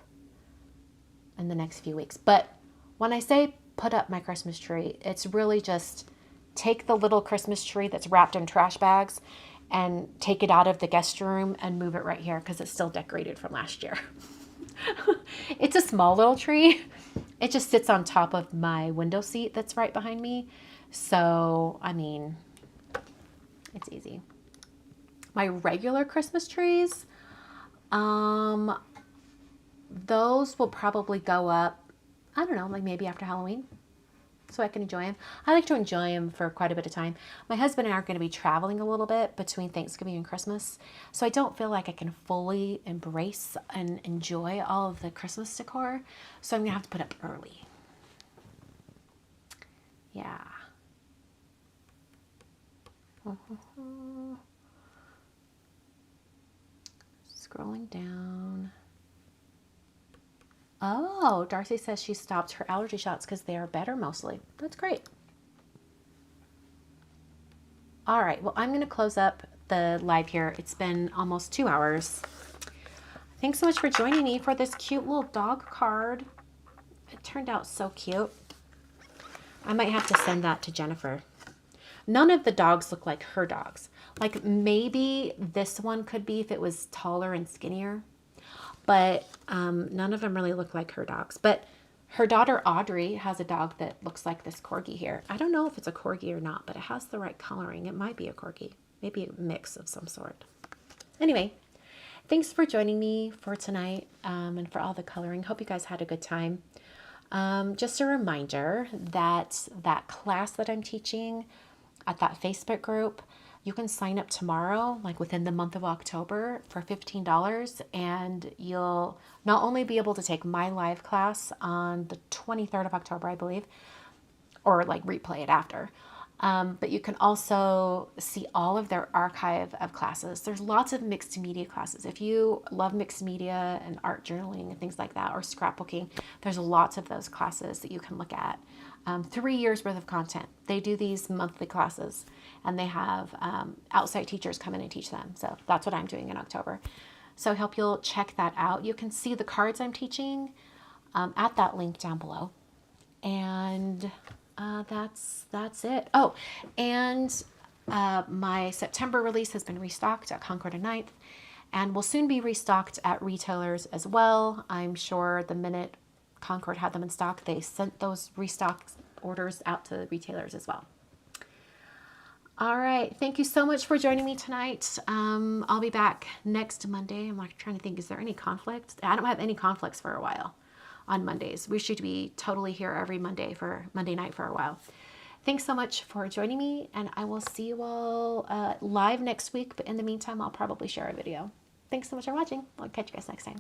in the next few weeks. But when I say put up my Christmas tree, it's really just take the little Christmas tree that's wrapped in trash bags and take it out of the guest room and move it right here because it's still decorated from last year. It's a small little tree. It just sits on top of my window seat that's right behind me. So, I mean, it's easy. My regular Christmas trees, those will probably go up, I don't know, like maybe after Halloween, so I can enjoy them. I like to enjoy them for quite a bit of time. My husband and I are going to be traveling a little bit between Thanksgiving and Christmas, so I don't feel like I can fully embrace and enjoy all of the Christmas decor, so I'm going to have to put up early. Yeah. Scrolling down. Oh, Darcy says she stopped her allergy shots because they are better mostly. That's great. All right, well, I'm going to close up the live here. It's been almost 2 hours. Thanks so much for joining me for this cute little dog card. It turned out so cute. I might have to send that to Jennifer. None of the dogs look like her dogs. Like maybe this one could be if it was taller and skinnier. But none of them really look like her dogs. But her daughter Audrey has a dog that looks like this corgi here. I don't know if it's a corgi or not, but it has the right coloring. It might be a corgi. Maybe a mix of some sort. Anyway, thanks for joining me for tonight and for all the coloring. Hope you guys had a good time. Just a reminder that that class that I'm teaching at that Facebook group, you can sign up tomorrow, like within the month of October, for $15, and you'll not only be able to take my live class on the 23rd of October, I believe, or like replay it after, but you can also see all of their archive of classes. There's lots of mixed media classes. If you love mixed media and art journaling and things like that, or scrapbooking, there's lots of those classes that you can look at. 3 years worth of content. They do these monthly classes, and they have outside teachers come in and teach them. So that's what I'm doing in October. So I hope you'll check that out. You can see the cards I'm teaching at that link down below. And that's it. Oh, and my September release has been restocked at Concord and Ninth, and will soon be restocked at retailers as well. I'm sure the minute Concord had them in stock, they sent those restock orders out to retailers as well. All right. Thank you so much for joining me tonight. I'll be back next Monday. I'm like trying to think, is there any conflict? I don't have any conflicts for a while on Mondays. We should be totally here every Monday for Monday night for a while. Thanks so much for joining me, and I will see you all live next week. But in the meantime, I'll probably share a video. Thanks so much for watching. I'll catch you guys next time.